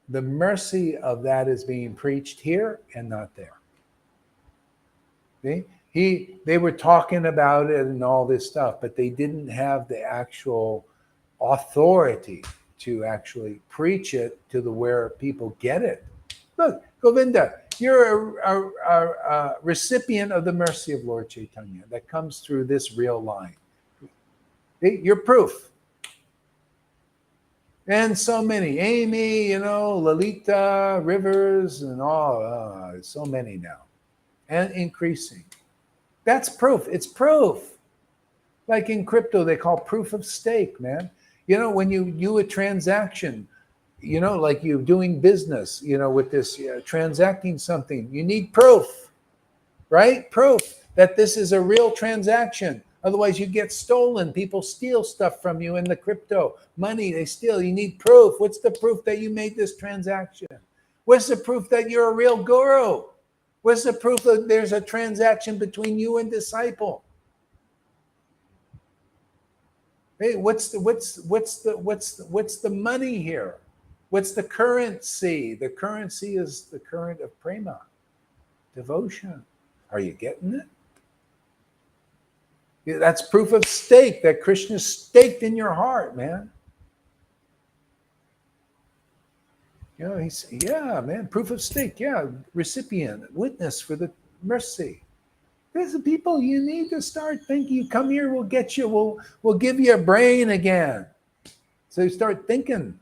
the mercy of that is being preached here and not there. See? They were talking about it and all this stuff, but they didn't have the actual authority to actually preach it to where people get it. Look, Govinda, you're a recipient of the mercy of Lord Caitanya that comes through this real line. You're proof. And so many, Amy, you know, Lalita, Rivers, and all, so many now, and increasing. That's proof. It's proof. Like in crypto, they call proof of stake, man. You know, when you do a transaction, you know, like you doing business, you know, with this transacting something, you need proof, right? Proof that this is a real transaction. Otherwise, you get stolen. People steal stuff from you in the crypto money. They steal. You need proof. What's the proof that you made this transaction? What's the proof that you're a real guru? What's the proof that there's a transaction between you and disciple? Hey, what's the money here? What's the currency? The currency is the current of prema, devotion. Are you getting it? Yeah, that's proof of stake, that Krishna staked in your heart, man. You know, he's, yeah, man, proof of stake. Yeah, recipient, witness for the mercy. There's the people you need to start thinking. You come here, we'll get you, we'll give you a brain again. So you start thinking.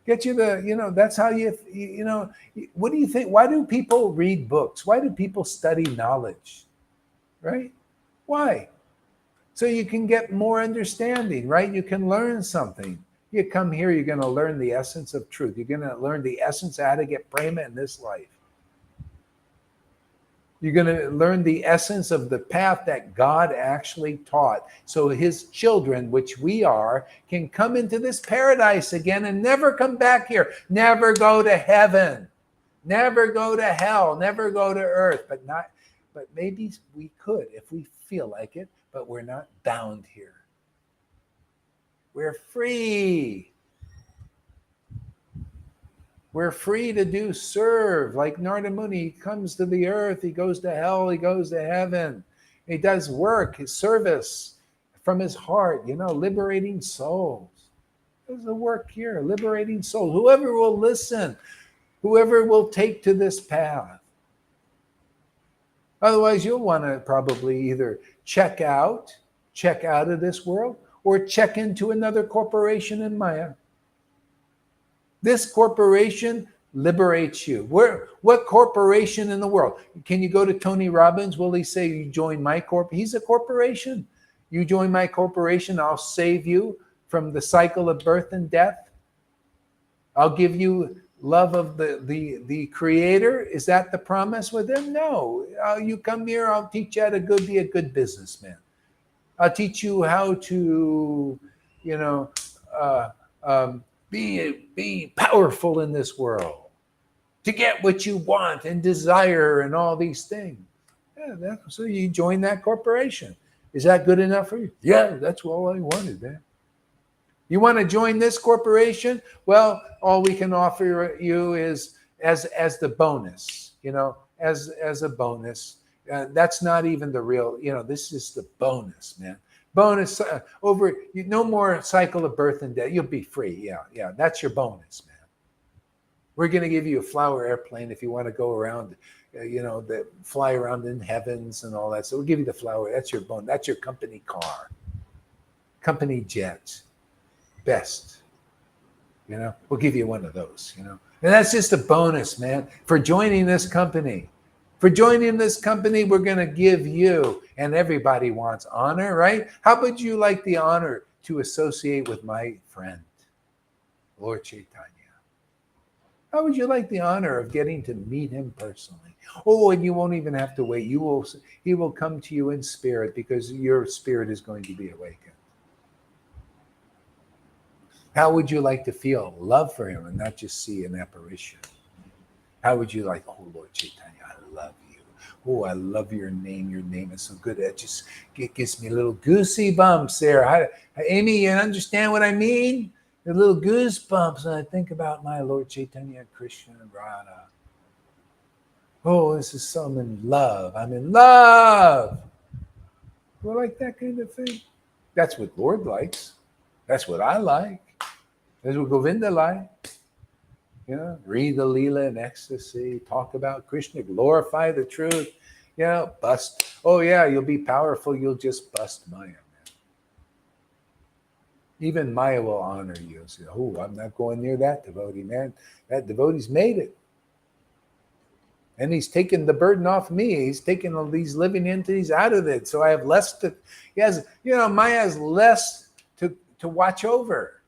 Get you the, you know, that's how you know, what do you think? Why do people read books? Why do people study knowledge? Right? Why? So you can get more understanding, right? You can learn something. You come here, you're going to learn the essence of truth. You're going to learn the essence of how to get prema in this life. You're going to learn the essence of the path that God actually taught. So his children, which we are, can come into this paradise again and never come back here. Never go to heaven. Never go to hell. Never go to earth. But maybe we could if we feel like it, but we're not bound here. We're free. We're free to serve. Like Narada Muni, he comes to the earth, he goes to hell, he goes to heaven. He does work, his service from his heart, you know, liberating souls. There's a work here, liberating souls. Whoever will listen, whoever will take to this path. Otherwise, you'll want to probably either check out of this world, or check into another corporation in Maya. This corporation liberates you. What corporation in the world? Can you go to Tony Robbins? Will he say, you join my corp? He's a corporation. You join my corporation, I'll save you from the cycle of birth and death. I'll give you love of the creator. Is that the promise with him? No. You come here, I'll teach you how to be a good businessman. I'll teach you how to, you know, be powerful in this world, to get what you want and desire and all these things. Yeah, so you join that corporation. Is that good enough for you? Yeah, that's all I wanted, man. You want to join this corporation? Well, all we can offer you is as the bonus, you know, as a bonus. That's not even the real, you know, this is the bonus, man. Bonus no more cycle of birth and death. You'll be free. Yeah. That's your bonus, man. We're going to give you a flower airplane if you want to go around, you know, fly around in heavens and all that. So we'll give you the flower. That's your bonus. That's your company car, company jet, best. You know, we'll give you one of those. You know, and that's just a bonus, man, for joining this company. For joining this company, we're going to give you, and everybody wants honor, right? How would you like the honor to associate with my friend, Lord Caitanya? How would you like the honor of getting to meet him personally? Oh, and you won't even have to wait. He will come to you in spirit, because your spirit is going to be awakened. How would you like to feel love for him and not just see an apparition? How would you like, oh, Lord Caitanya, I love you. Oh, I love your name. Your name is so good. It gives me a little goosey bumps there. Amy, you understand what I mean? The little goosebumps when I think about my Lord Caitanya, Krishna, and Radha. Oh, this is so I'm in love. I'm in love. You like that kind of thing? That's what Lord likes. That's what I like. That's what Govinda likes. You know, read the Leela in ecstasy, talk about Krishna, glorify the truth, you know, bust. Oh, yeah, you'll be powerful. You'll just bust Maya, man. Even Maya will honor you. Say, oh, I'm not going near that devotee, man. That devotee's made it. And he's taken the burden off me. He's taken all these living entities out of it. So I have less to, Maya has less to watch over.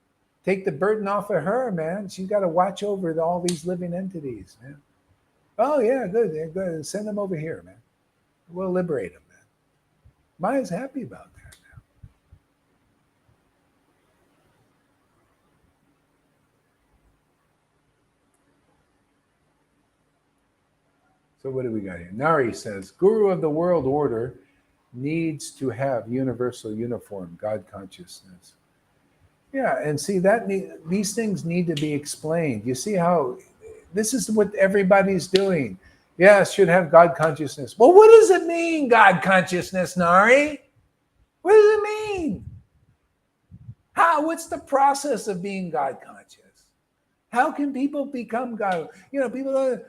Take the burden off of her, man. She's got to watch over all these living entities, man. Oh, yeah, good. Send them over here, man. We'll liberate them, man. Maya's happy about that now. So what do we got here? Nari says, Guru of the world order needs to have universal uniform God consciousness. Yeah, and see these things need to be explained. You see how this is what everybody's doing. Yeah, should have God consciousness. Well, what does it mean, God consciousness, Nari? What does it mean? What's the process of being God conscious? How can people become God? People,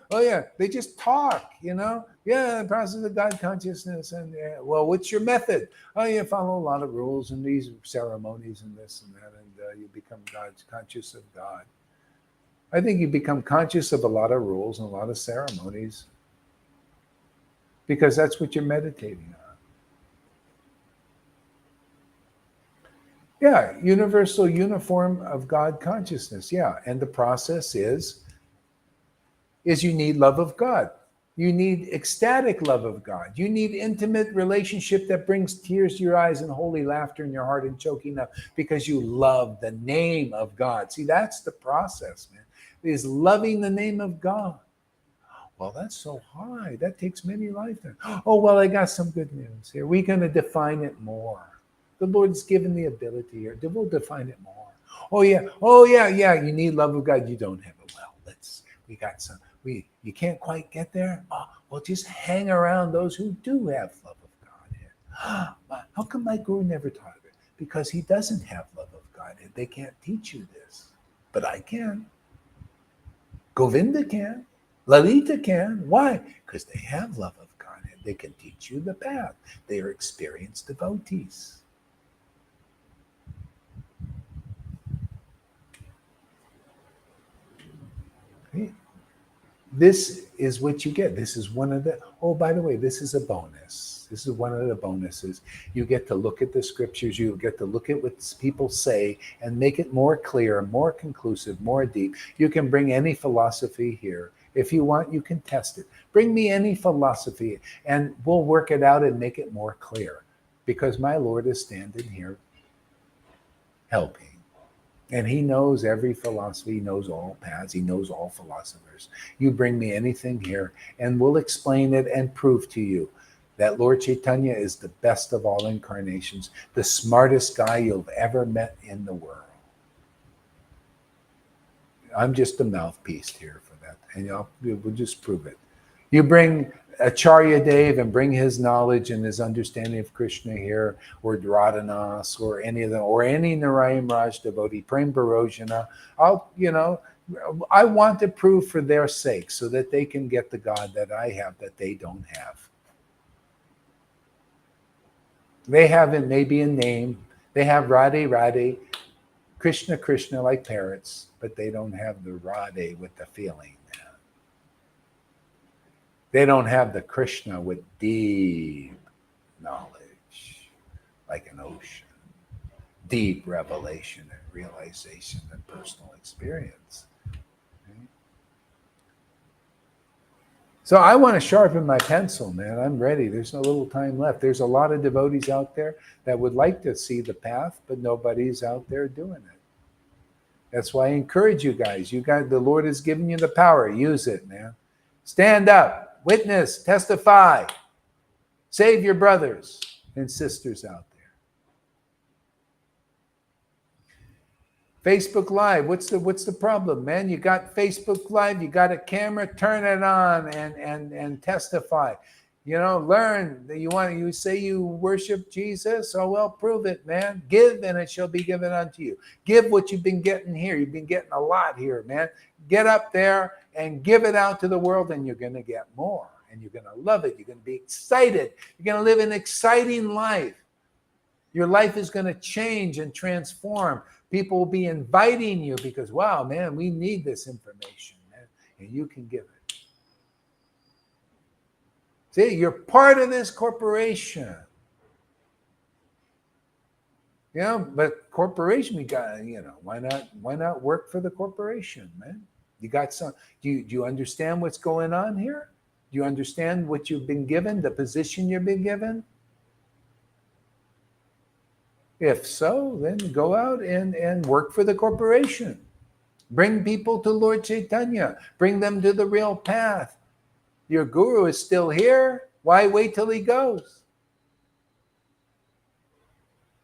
they just talk, the process of God consciousness. And well, what's your method? Oh, you follow a lot of rules and these ceremonies and this and that, and you become conscious of God. I think you become conscious of a lot of rules and a lot of ceremonies because that's what you're meditating on. Yeah, universal uniform of God consciousness. Yeah, and the process is you need love of God. You need ecstatic love of God. You need intimate relationship that brings tears to your eyes and holy laughter in your heart and choking up because you love the name of God. See, that's the process, man. Is loving the name of God. Well, that's so high. That takes many lifetimes. Oh, well, I got some good news here. We're going to define it more. The Lord's given the ability here. We'll define it more. Oh yeah. You need love of God. You don't have it. Well, we got some. You can't quite get there. Oh, well, just hang around those who do have love of God. How come my guru never taught it? Because he doesn't have love of God. They can't teach you this, but I can. Govinda can. Lalita can. Why? Because they have love of God and they can teach you the path. They are experienced devotees. This is what you get. This is one of the, by the way, this is a bonus. This is one of the bonuses. You get to look at the scriptures. You get to look at what people say and make it more clear, more conclusive, more deep. You can bring any philosophy here. If you want, you can test it. Bring me any philosophy and we'll work it out and make it more clear because my Lord is standing here helping. And he knows every philosophy, he knows all paths, he knows all philosophers. You bring me anything here, and we'll explain it and prove to you that Lord Caitanya is the best of all incarnations, the smartest guy you've ever met in the world. I'm just a mouthpiece here for that, and we'll just prove it. You bring Acharya Dev and bring his knowledge and his understanding of Krishna here, or Dhradanas, or any of them, or any Narayan Raj devotee, Prem Barojana. I want to prove for their sake so that they can get the God that I have that they don't have. They have it maybe a name. They have Radhe Radhe, Krishna Krishna like parrots, but they don't have the Radhe with the feeling. They don't have the Krishna with deep knowledge, like an ocean, deep revelation and realization and personal experience. Okay? So I want to sharpen my pencil, man. I'm ready. There's no little time left. There's a lot of devotees out there that would like to see the path, but nobody's out there doing it. That's why I encourage you guys. The Lord has given you the power. Use it, man. Stand up. Witness, testify, save your brothers and sisters out there. Facebook Live, what's the problem, man? You got Facebook Live, you got a camera, turn it on and testify. Learn. You say you worship Jesus? Oh, well, prove it, man. Give and it shall be given unto you. Give what you've been getting here. You've been getting a lot here, man. Get up there and give it out to the world and you're going to get more. And you're going to love it. You're going to be excited. You're going to live an exciting life. Your life is going to change and transform. People will be inviting you because, wow, man, we need this information, man. And you can give it. See, you're part of this corporation. But corporation, we got, why not work for the corporation, man? You got some, do you understand what's going on here? Do you understand what you've been given, the position you've been given? If so, then go out and work for the corporation. Bring people to Lord Caitanya. Bring them to the real path. Your guru is still here. Why wait till he goes?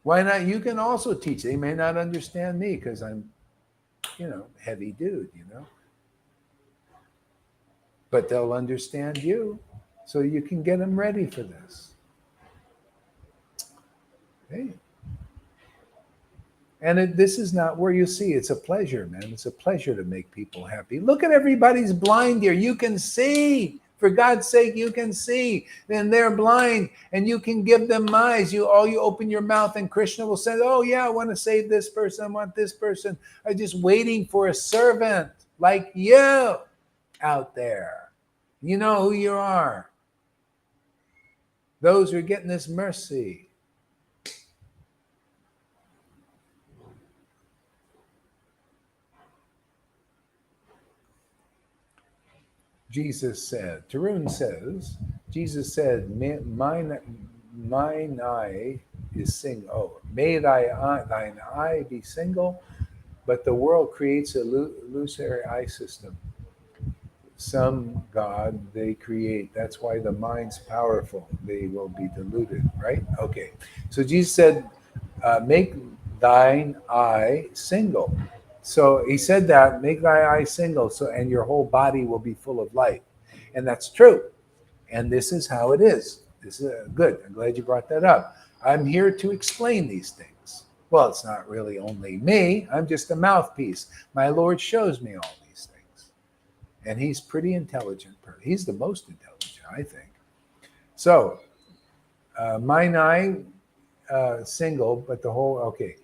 Why not? You can also teach. They may not understand me because I'm, heavy dude, But they'll understand you. So you can get them ready for this. Okay. And this is not where you see. It's a pleasure, man. It's a pleasure to make people happy. Look at everybody's blind here. You can see. For God's sake, you can see. Then they're blind, and you can give them eyes. You open your mouth, and Krishna will say, "Oh yeah, I want to save this person. I want this person. I'm just waiting for a servant like you out there. You know who you are. Those who are getting this mercy." Jesus said, Tarun says, Jesus said, mine eye is single. Oh, may thine eye be single, but the world creates a illusory eye system. Some God they create. That's why the mind's powerful. They will be deluded, right? Okay. So Jesus said, make thine eye single. So he said that, make thy eye single, so and your whole body will be full of light. And that's true. And this is how it is. This is good. I'm glad you brought that up. I'm here to explain these things. Well, it's not really only me. I'm just a mouthpiece. My Lord shows me all these things. And he's pretty intelligent. He's the most intelligent, I think. So, mine eye single, but the whole, okay.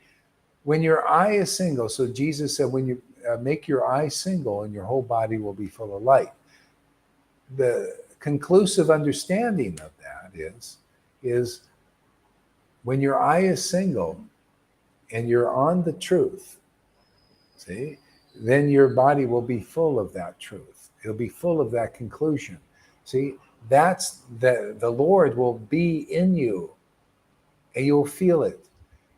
When your eye is single, so Jesus said, when you make your eye single and your whole body will be full of light. The conclusive understanding of that is when your eye is single and you're on the truth, see, then your body will be full of that truth. It'll be full of that conclusion. See, that's the Lord will be in you and you'll feel it.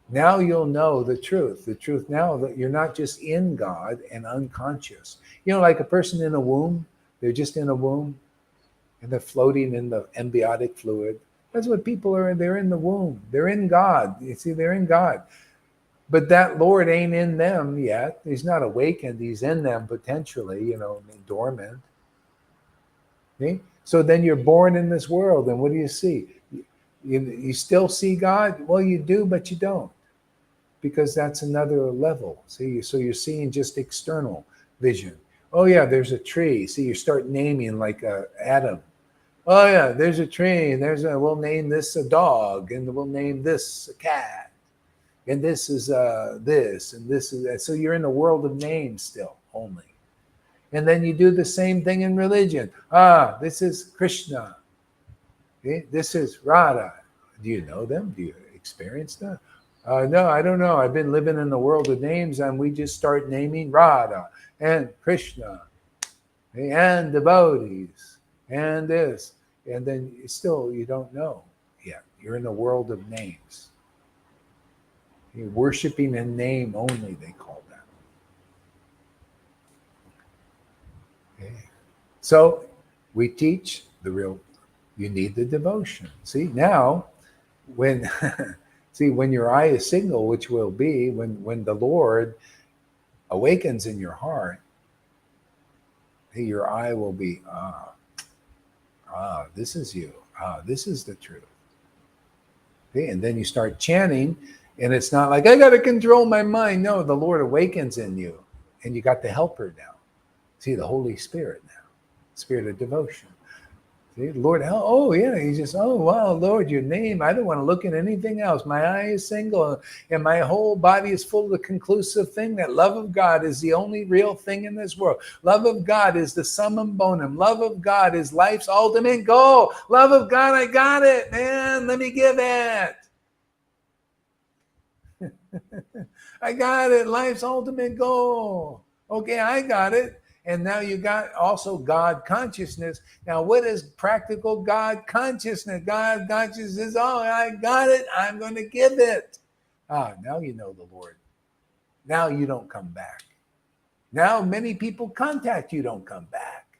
Now you'll know the truth. The truth now that you're not just in God and unconscious. You know, like a person in a womb, they're just in a womb and they're floating in the embryonic fluid. That's what people are. They're in the womb. They're in God. You see, they're in God. But that Lord ain't in them yet. He's not awakened. He's in them potentially, dormant. See? So then you're born in this world. And what do you see? You still see God? Well, you do, but you don't. Because that's another level. See, so you're seeing just external vision. Oh yeah, there's a tree. See, you start naming like Adam. Oh yeah, there's a tree. We'll name this a dog, and we'll name this a cat, and this is this, and this is that. So you're in the world of names still only. And then you do the same thing in religion. This is Krishna. Okay? This is Radha. Do you know them? Do you experience them? No, I don't know. I've been living in the world of names, and we just start naming Radha and Krishna and devotees and this. And then still you don't know yet. You're in the world of names. You're worshiping in name only, they call that. Okay. So we teach the real, you need the devotion. See, now when... See, when your eye is single, which will be when the Lord awakens in your heart, your eye will be, this is you. This is the truth. Okay, and then you start chanting, and it's not like, I got to control my mind. No, the Lord awakens in you, and you got the helper now. See, the Holy Spirit now, spirit of devotion. See, Lord, oh yeah, he's just, oh wow, Lord, your name. I don't want to look at anything else. My eye is single, and my whole body is full of the conclusive thing that love of God is the only real thing in this world. Love of God is the summum bonum. Love of God is life's ultimate goal. Love of God, I got it, man. Let me give it. I got it. Life's ultimate goal. Okay, I got it. And now you got also God consciousness. Now, what is practical God consciousness? God consciousness, oh, I got it. I'm going to give it. Now you know the Lord. Now you don't come back. Now many people contact you, don't come back.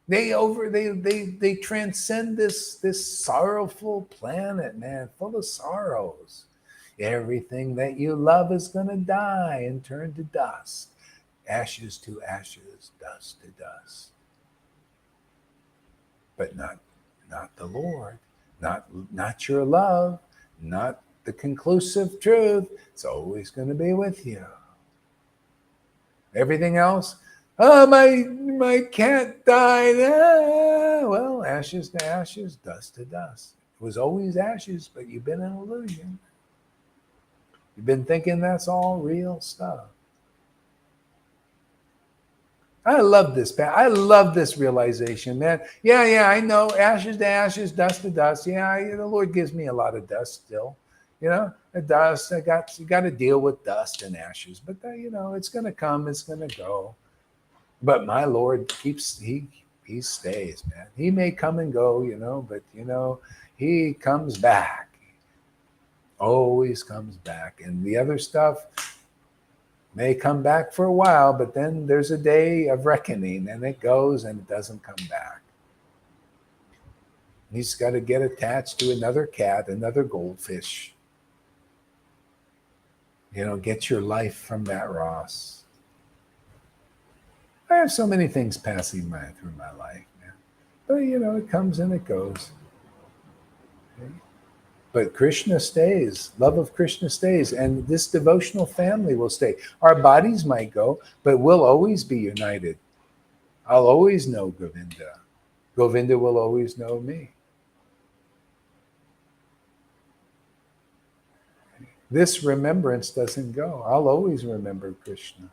They transcend this sorrowful planet, man, full of sorrows. Everything that you love is going to die and turn to dust. Ashes to ashes, dust to dust. But not the Lord, not your love, not the conclusive truth, it's always going to be with you. Everything else, oh, my cat died. Ah, well, ashes to ashes, dust to dust. It was always ashes, but you've been an illusion. You've been thinking that's all real stuff. I love this, Pat. I love this realization, man. Yeah, I know. Ashes to ashes, dust to dust. Yeah, the Lord gives me a lot of dust still. The dust. You got to deal with dust and ashes, but it's going to come. It's going to go. But my Lord he stays, man. He may come and go, but he comes back. Always comes back, and the other stuff may come back for a while, but then there's a day of reckoning, and it goes and it doesn't come back. He's got to get attached to another cat, another goldfish. Get your life from that Ross. I have so many things passing through my life, man. But it comes and it goes. Okay? But Krishna stays. Love of Krishna stays. And this devotional family will stay. Our bodies might go, but we'll always be united. I'll always know Govinda. Govinda will always know me. This remembrance doesn't go. I'll always remember Krishna.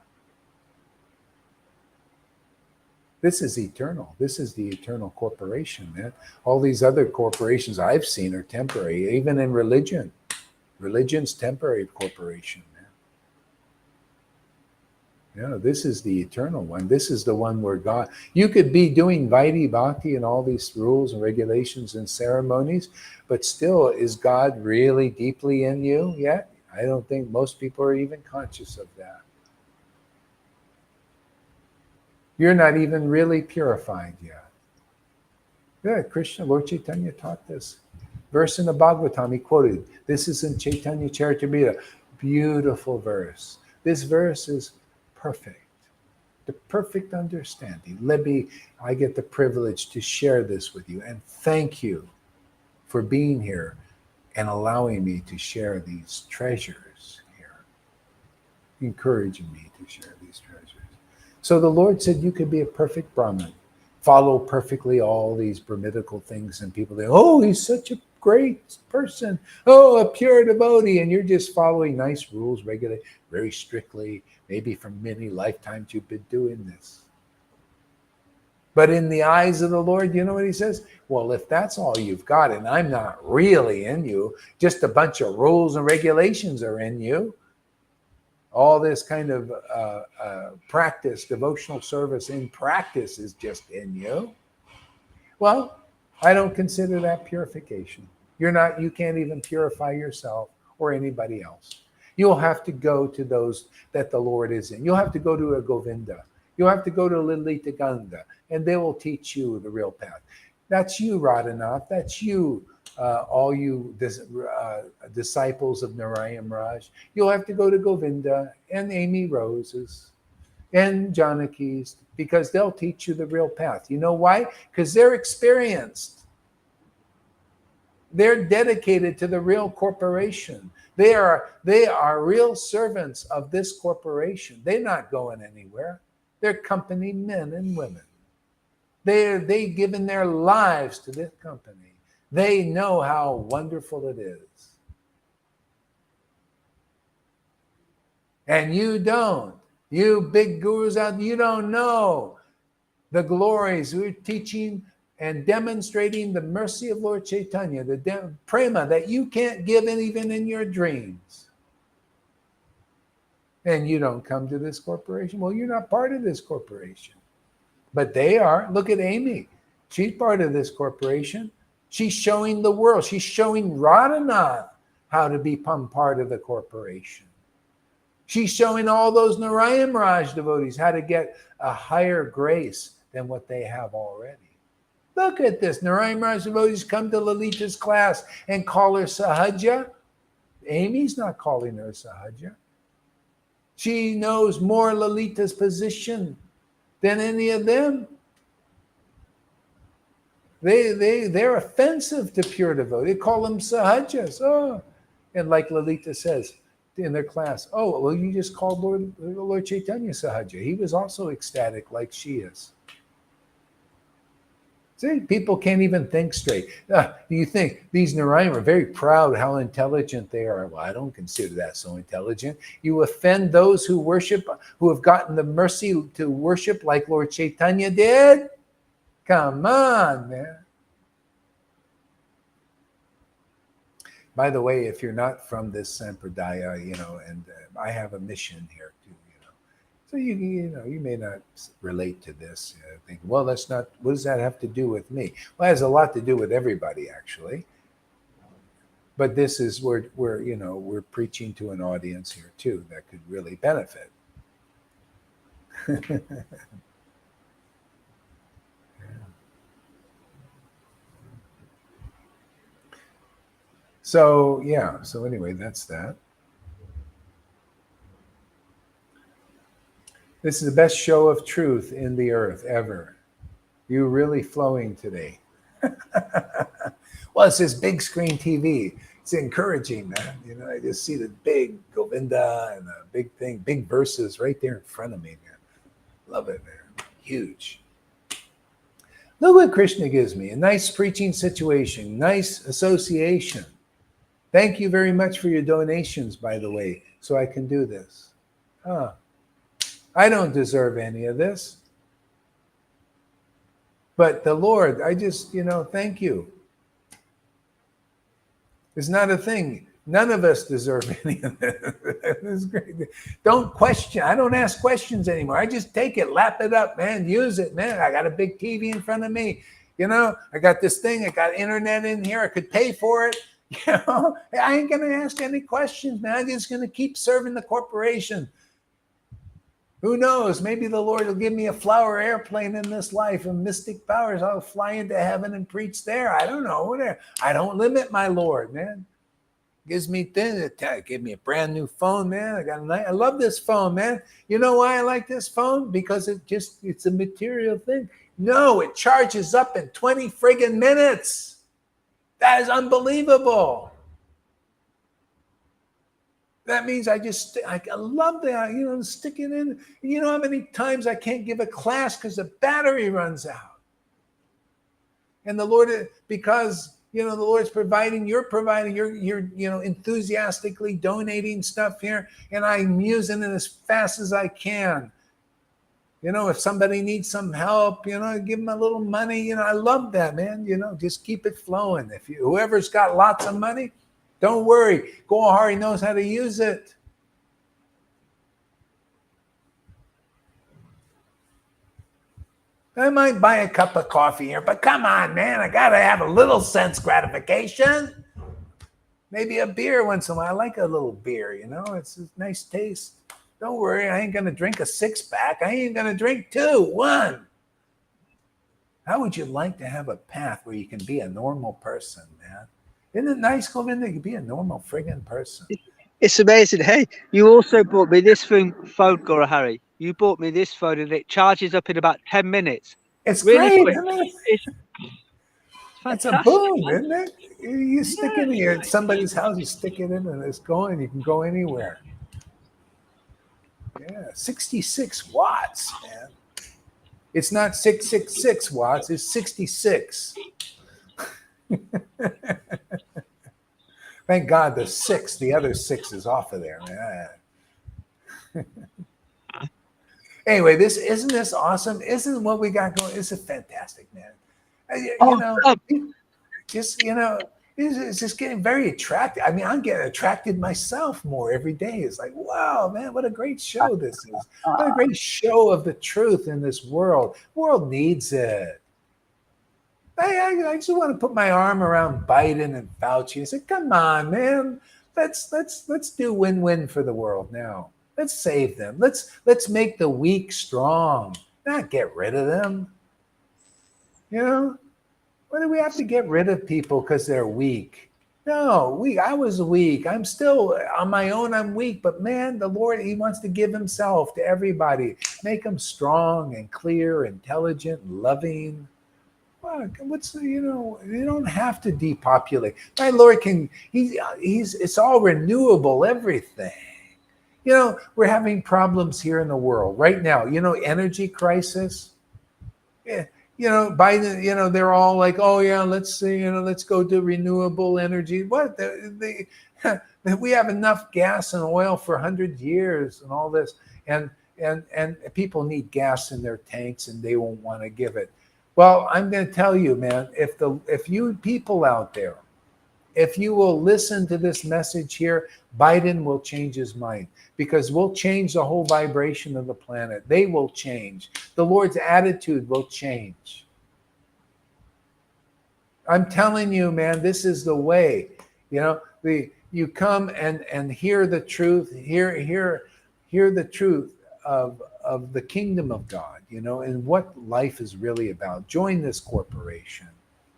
This is eternal. This is the eternal corporation, man. All these other corporations I've seen are temporary, even in religion. Religion's temporary corporation, man. This is the eternal one. This is the one where God... You could be doing Vaidhi Bhakti and all these rules and regulations and ceremonies, but still, is God really deeply in you yet? I don't think most people are even conscious of that. You're not even really purified yet. Yeah, Krishna, Lord Caitanya taught this. Verse in the Bhagavatam, he quoted. This is in Chaitanya Charitamrita. Beautiful verse. This verse is perfect. The perfect understanding. I get the privilege to share this with you. And thank you for being here and allowing me to share these treasures here. Encouraging me to share these treasures. So the Lord said you could be a perfect Brahmin, follow perfectly all these Brahmitical things, and people think, oh, he's such a great person. Oh, a pure devotee. And you're just following nice rules, regularly, very strictly. Maybe for many lifetimes you've been doing this. But in the eyes of the Lord, you know what he says? Well, if that's all you've got, and I'm not really in you, just a bunch of rules and regulations are in you, all this kind of practice, devotional service in practice is just in you. Well, I don't consider that purification. You can't even purify yourself or anybody else. You'll have to go to those that the Lord is in. You'll have to go to a Govinda. You'll have to go to Lalita Ganga, and they will teach you the real path. That's you, Radhanath. That's you, all you disciples of Narayan Raj. You'll have to go to Govinda and Amy Rose's and Janaki's, because they'll teach you the real path. You know why? Because they're experienced. They're dedicated to the real corporation. They are real servants of this corporation. They're not going anywhere. They're company men and women. They've given their lives to this company. They know how wonderful it is. And you don't. You big gurus out there, you don't know the glories. We're teaching and demonstrating the mercy of Lord Caitanya, the prema that you can't give even in your dreams. And you don't come to this corporation. Well, you're not part of this corporation. But they are. Look at Amy. She's part of this corporation. She's showing the world. She's showing Radhanath how to become part of the corporation. She's showing all those Narayan Raj devotees how to get a higher grace than what they have already. Look at this. Narayan Raj devotees come to Lalita's class and call her Sahaja. Amy's not calling her Sahaja. She knows more Lalita's position than any of them. They're offensive to pure devotees. They call them Sahajas. Oh, And like Lalita says in their class, oh, well, you just called Lord Caitanya Sahaja. He was also ecstatic like she is. See, people can't even think straight. You think these Narayan are very proud how intelligent they are. Well, I don't consider that so intelligent. You offend those who worship, who have gotten the mercy to worship like Lord Caitanya did? Come on, man. By the way, if you're not from this Sampradaya, and I have a mission here too, so you may not relate to this. Think, well, that's not. What does that have to do with me? Well, it has a lot to do with everybody, actually. But this is where we're preaching to an audience here too that could really benefit. So yeah. So anyway, that's that. This is the best show of truth in the earth ever. You're really flowing today. Well, it's this big screen TV. It's encouraging, man. I just see the big Govinda and the big thing, big verses right there in front of me, man. Love it, man. Huge. Look what Krishna gives me. A nice preaching situation, nice association. Thank you very much for your donations, by the way, so I can do this. I don't deserve any of this. But the Lord, I just, thank you. It's not a thing. None of us deserve any of this. It's great. Don't question. I don't ask questions anymore. I just take it, lap it up, man. Use it, man. I got a big TV in front of me. I got this thing. I got internet in here. I could pay for it. I ain't going to ask any questions, man. I'm just going to keep serving the corporation. Who knows? Maybe the Lord will give me a flower airplane in this life and mystic powers. I'll fly into heaven and preach there. I don't know. Whatever. I don't limit my Lord, man. Gives me things. Give me a brand new phone, man. I love this phone, man. You know why I like this phone? Because it's a material thing. No, it charges up in 20 friggin' minutes. That is unbelievable. That means I love that, stick it in. You know how many times I can't give a class because the battery runs out. And the Lord, because, the Lord's providing, you're enthusiastically donating stuff here, and I'm using it as fast as I can. If somebody needs some help, give them a little money. I love that, man. Just keep it flowing. Whoever's got lots of money, don't worry. Gohari knows how to use it. I might buy a cup of coffee here, but come on, man. I got to have a little sense gratification. Maybe a beer once in a while. I like a little beer, It's a nice taste. Don't worry. I ain't going to drink a 6-pack. I ain't going to drink 2, 1. How would you like to have a path where you can be a normal person, man? Isn't it nice, Govinda? You can be a normal friggin' person. It's amazing. Hey, you also bought me this phone, Gorahari. You bought me this phone and it charges up in about 10 minutes. It's really great, quick. Isn't it? It's fantastic. It's a boom, isn't it? You stick it in here, somebody's house, you stick it in and it's going. You can go anywhere. Yeah, 66 watts, man. It's not 666 watts. It's 66. Thank God the other 6 is off of there, man. Anyway, isn't this awesome? Isn't what we got going? It's a fantastic, man. It's just getting very attractive. I mean, I'm getting attracted myself more every day. It's like, wow, man, what a great show this is. What a great show of the truth in this world. The world needs it. I just want to put my arm around Biden and Fauci and say, come on, man. Let's do win-win for the world now. Let's save them. Let's make the weak strong, not get rid of them. Why do we have to get rid of people because they're weak? No, I was weak. I'm still on my own. I'm weak. But man, the Lord, he wants to give himself to everybody. Make them strong and clear, intelligent, loving. fuck? What's you don't have to depopulate. My Lord can. He's. It's all renewable. Everything. We're having problems here in the world right now. Energy crisis. Yeah. Biden. They're all like, oh yeah, let's see. Let's go to renewable energy. What? We have enough gas and oil for 100 years and all this, and people need gas in their tanks and they won't want to give it. Well, I'm going to tell you, man, if you people out there, if you will listen to this message here, Biden will change his mind, because we'll change the whole vibration of the planet. They will change. The Lord's attitude will change. I'm telling you, man, this is the way. You come and hear the truth, hear the truth of the kingdom of God, and what life is really about. Join this corporation.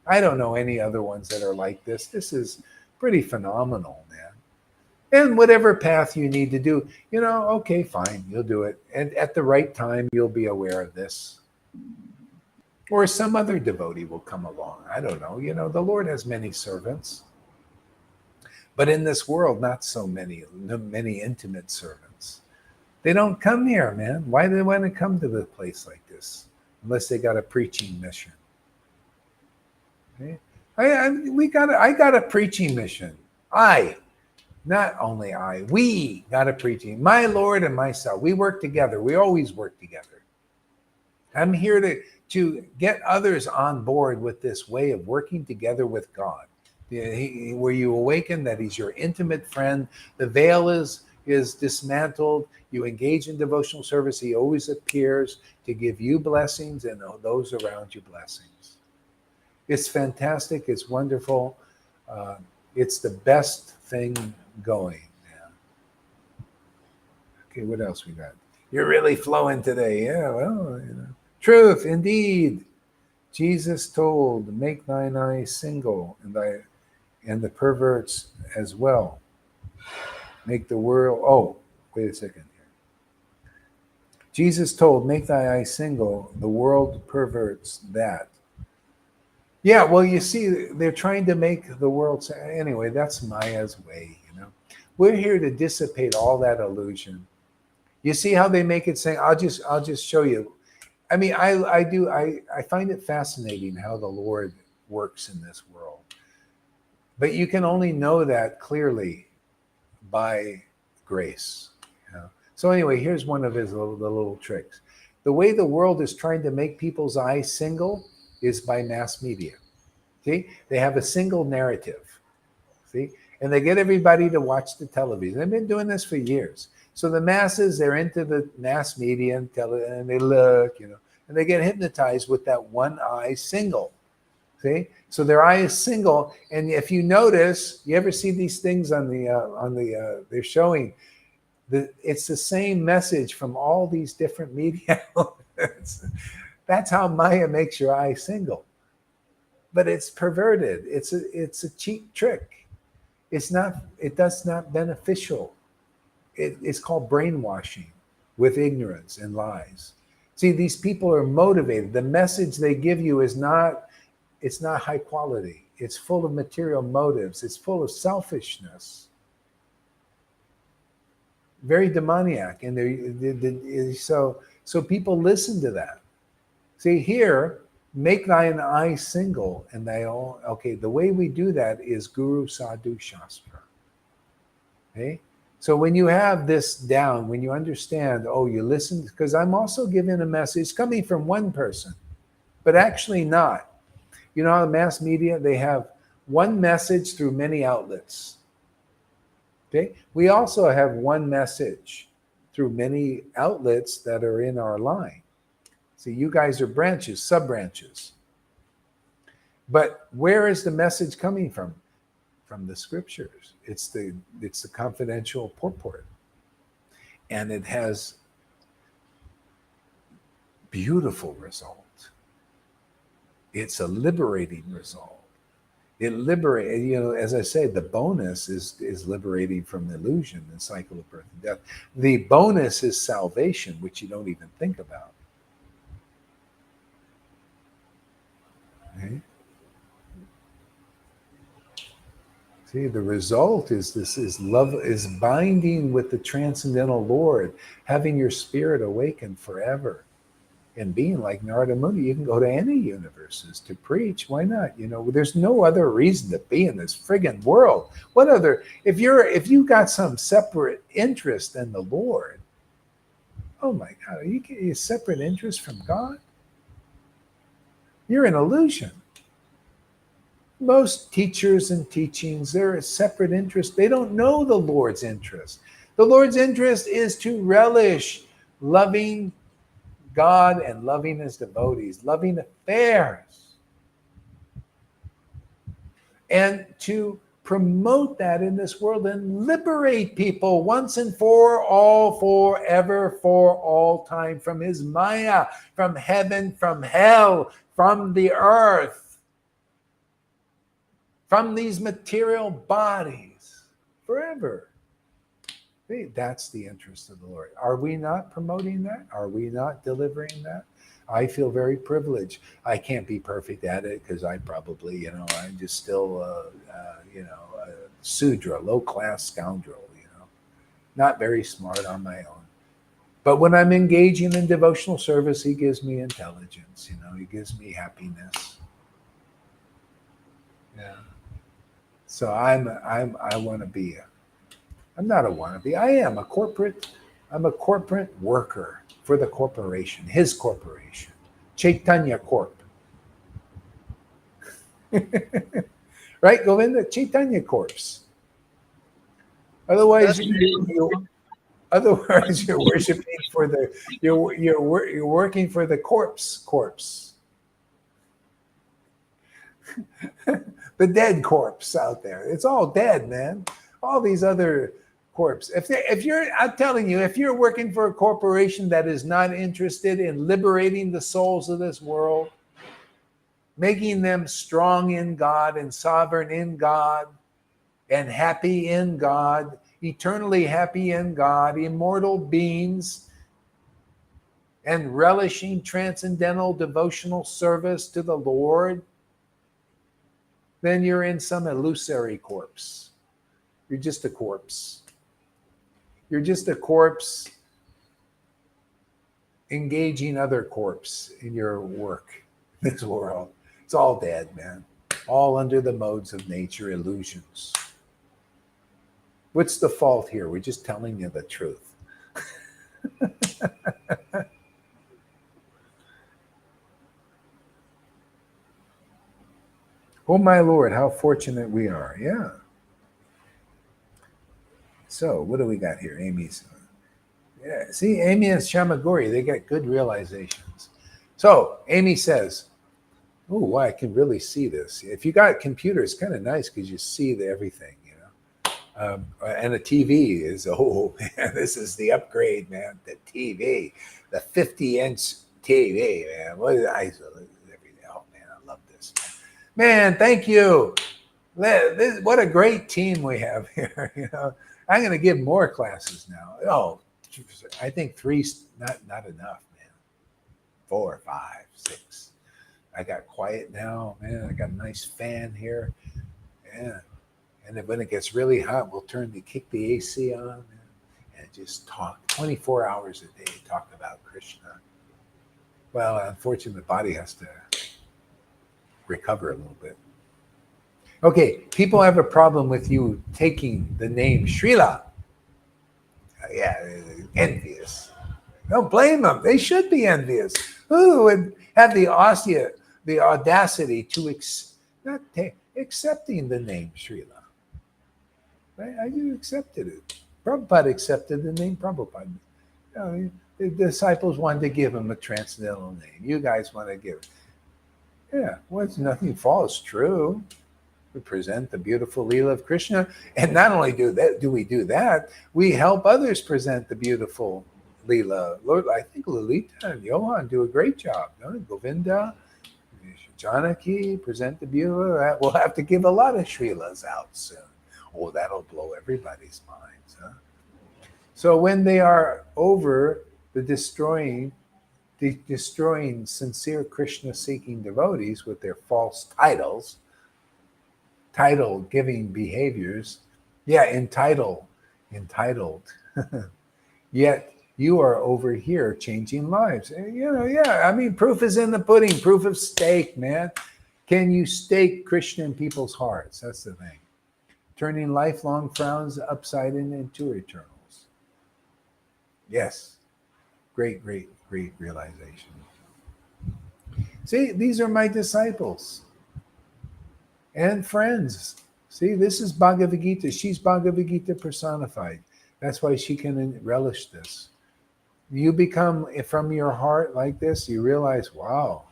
I don't know any other ones that are like this. This is pretty phenomenal, man. And whatever path you need to do, okay, fine, you'll do it. And at the right time, you'll be aware of this. Or some other devotee will come along. I don't know. The Lord has many servants. But in this world, not so many intimate servants. They don't come here, man. Why do they want to come to a place like this? Unless they got a preaching mission. Okay? I got a preaching mission. Not only we got a preaching. My Lord and myself, we work together. We always work together. I'm here to get others on board with this way of working together with God. Where you awaken that he's your intimate friend. The veil is dismantled. You engage in devotional service. He always appears to give you blessings and those around you blessings. It's fantastic. It's wonderful. It's the best thing going. Yeah. Okay, what else we got? You're really flowing today. Yeah, well, Truth, indeed. Jesus told, make thine eye single and the perverts as well. Make the world. Oh, wait a second here. Jesus told, make thy eye single, the world perverts that. Yeah, well, you see, they're trying to make the world. Anyway, that's Maya's way, We're here to dissipate all that illusion. You see how they make it saying, I'll just show you. I mean, I find it fascinating how the Lord works in this world. But you can only know that clearly by grace. So anyway, here's one of his little tricks. The way the world is trying to make people's eyes single is by mass media. See, they have a single narrative. See, and they get everybody to watch the television. They've been doing this for years. So the masses, they're into the mass media and they look, and they get hypnotized with that one eye single. See, so their eye is single. And if you notice, you ever see these things on the they're showing it's the same message from all these different media outlets. That's how Maya makes your eye single. But it's perverted. It's a cheap trick. It's not beneficial. It's called brainwashing with ignorance and lies. See, these people are motivated. The message they give you it's not high quality. It's full of material motives. It's full of selfishness. Very demoniac. And so people listen to that. See, here, make thine eye single and thy own. Okay, the way we do that is Guru Sadhu Shastra. Okay? So when you have this down, when you understand, you listen, because I'm also giving a message coming from one person, but actually not. You know how the mass media, they have one message through many outlets. Okay? We also have one message through many outlets that are in our line. See, you guys are branches, sub-branches. But where is the message coming from? From the scriptures. It's the confidential purport. And it has beautiful result. It's a liberating result. It liberates, as I say, the bonus is liberating from the illusion, the cycle of birth and death. The bonus is salvation, which you don't even think about. Okay. See, the result is this is love is binding with the transcendental Lord, having your spirit awaken forever. And being like Narada Muni, you can go to any universes to preach. Why not? There's no other reason to be in this friggin' world. What other if you got some separate interest in the Lord, oh my God, you get a separate interest from God? You're an illusion. Most teachers and teachings, they're a separate interest. They don't know the Lord's interest. The Lord's interest is to relish loving God and loving his devotees, loving affairs, and to promote that in this world and liberate people once and for all, forever, for all time, from his Maya, from heaven, from hell, from the earth, from these material bodies, forever. That's the interest of the Lord. Are we not promoting that? Are we not delivering that? I feel very privileged. I can't be perfect at it because I probably, I'm just still, a Sudra, low-class scoundrel, not very smart on my own. But when I'm engaging in devotional service, he gives me intelligence, he gives me happiness. Yeah. So I want to be I'm not a wannabe. I'm a corporate worker for the corporation, his corporation, Caitanya Corp. Right, Govinda? Caitanya Corps. Otherwise, you're worshiping for the you're working for the corpse. The dead corpse out there. It's all dead, man. All these other corpse. I'm telling you, if you're working for a corporation that is not interested in liberating the souls of this world, making them strong in God and sovereign in God and happy in God, eternally happy in God, immortal beings, and relishing transcendental devotional service to the Lord, then you're in some illusory corpse. You're just a corpse. You're just a corpse engaging other corpse in your work in this world. It's all dead, man. All under the modes of nature, illusions. What's the fault here? We're just telling you the truth. Oh, my Lord, how fortunate we are. Yeah. So what do we got here? Amy's. Yeah. See, Amy and Shamagori, they got good realizations. So Amy says, oh, I can really see this. If you got a computer, it's kind of nice because you see everything, and a TV is, oh, man, this is the upgrade, man. The TV, the 50-inch TV, man. What is everything? Oh, man, I love this. Man, thank you. What a great team we have here. I'm going to give more classes now. Oh, I think 3's not enough, man. 4, 5, 6. I got quiet now, man. I got a nice fan here. Yeah. And then when it gets really hot, we'll kick the AC on and just talk 24 hours a day, talk about Krishna. Well, unfortunately, the body has to recover a little bit. Okay, people have a problem with you taking the name Srila. Yeah, envious. Don't blame them. They should be envious. Who would have the audacity to accepting the name Srila? Right? I just accepted it. Prabhupada accepted the name Prabhupada. The disciples wanted to give him a transcendental name. You guys want to give it. Yeah, well, it's nothing false. True. We present the beautiful Leela of Krishna. And not only do we do that, we help others present the beautiful Leela. Lord, I think Lalita and Johan do a great job. Govinda, Janaki present the beautiful. We'll have to give a lot of Shrilas out soon. Oh, that'll blow everybody's minds. Huh? So when they are over the destroying destroying sincere Krishna-seeking devotees with their false titles, title-giving behaviors. Yeah, entitled. Yet you are over here changing lives. Yeah, I mean, proof is in the pudding, proof of stake, man. Can you stake Krishna in people's hearts? That's the thing. Turning lifelong frowns upside into eternals. Yes. Great realization. See, these are my disciples and friends. See, this is Bhagavad Gita. She's Bhagavad Gita personified. That's why she can relish this. You become from your heart like this, you realize, wow,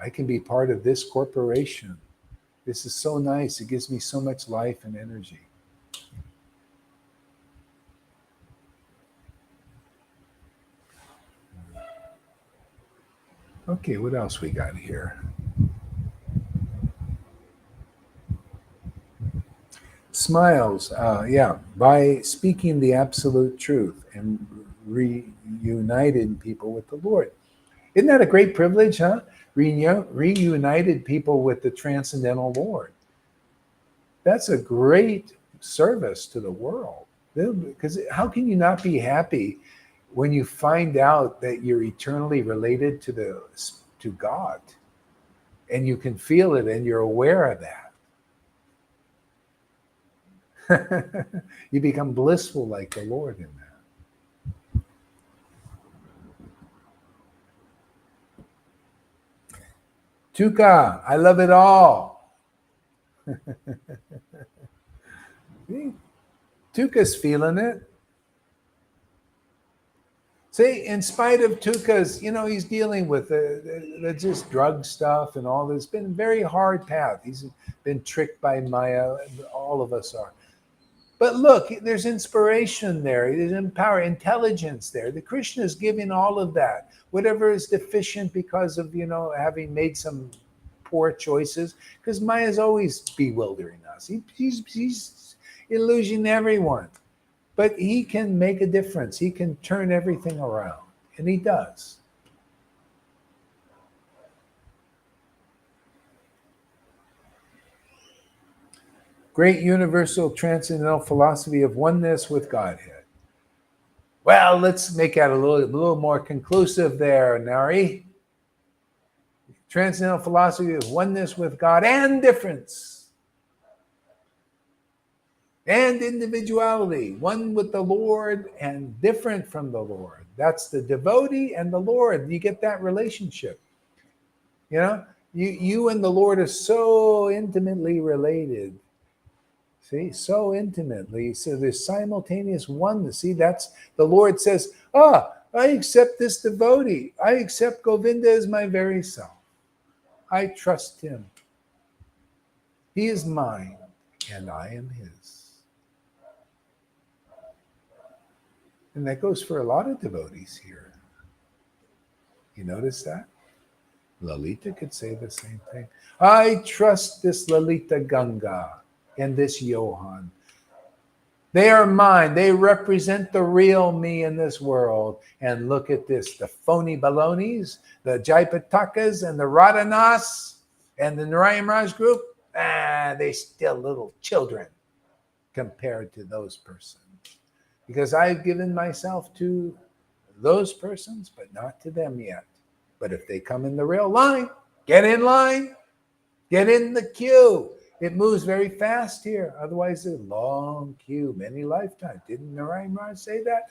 I can be part of this corporation. This is so nice. It gives me so much life and energy. Okay, what else we got here? Smiles, yeah, by speaking the absolute truth and reunited people with the Lord. Isn't that a great privilege, huh? Reunited people with the transcendental Lord. That's a great service to the world. Because how can you not be happy when you find out that you're eternally related to God, and you can feel it and you're aware of that? You become blissful like the Lord in that. Tuka, I love it all. Tuka's feeling it. See, in spite of Tuka's, he's dealing with the just drug stuff and all this. It's been a very hard path. He's been tricked by Maya. All of us are. But look, there's inspiration there. There's power, intelligence there. The Krishna is giving all of that. Whatever is deficient because of, having made some poor choices. Because Maya's always bewildering us. He's illusioning everyone. But he can make a difference. He can turn everything around. And he does. Great universal transcendental philosophy of oneness with Godhead. Well, let's make that a little more conclusive there, Nari. Transcendental philosophy of oneness with God and difference. And individuality, one with the Lord and different from the Lord. That's the devotee and the Lord. You get that relationship. You and the Lord are so intimately related. See, so intimately. So there's simultaneous oneness. See, that's the Lord says, I accept this devotee. I accept Govinda as my very self. I trust him. He is mine and I am his. And that goes for a lot of devotees here. You notice that? Lalita could say the same thing. I trust this Lalita Ganga and this Johan. They are mine. They represent the real me in this world. And look at this. The phony balonies, the Jaipatakas and the Radhanas and the Narayan Raj group, they're still little children compared to those persons. Because I've given myself to those persons, but not to them yet. But if they come in the real line, get in line, get in the queue. It moves very fast here. Otherwise, a long queue, many lifetimes. Didn't Narayan Raj say that?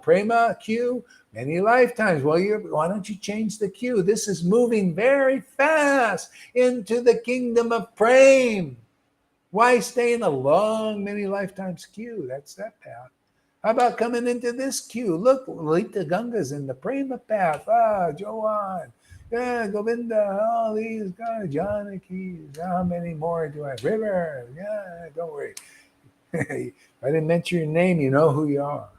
Prema queue, many lifetimes. Well, why don't you change the queue? This is moving very fast into the kingdom of Prem. Why stay in a long, many lifetimes queue? That's that path. How about coming into this queue? Look, Lalita Ganga's in the Prema path. Johan. Yeah, Govinda, all these guys, Janakis. How many more do I have? River. Yeah, don't worry. If I didn't mention your name, you know who you are.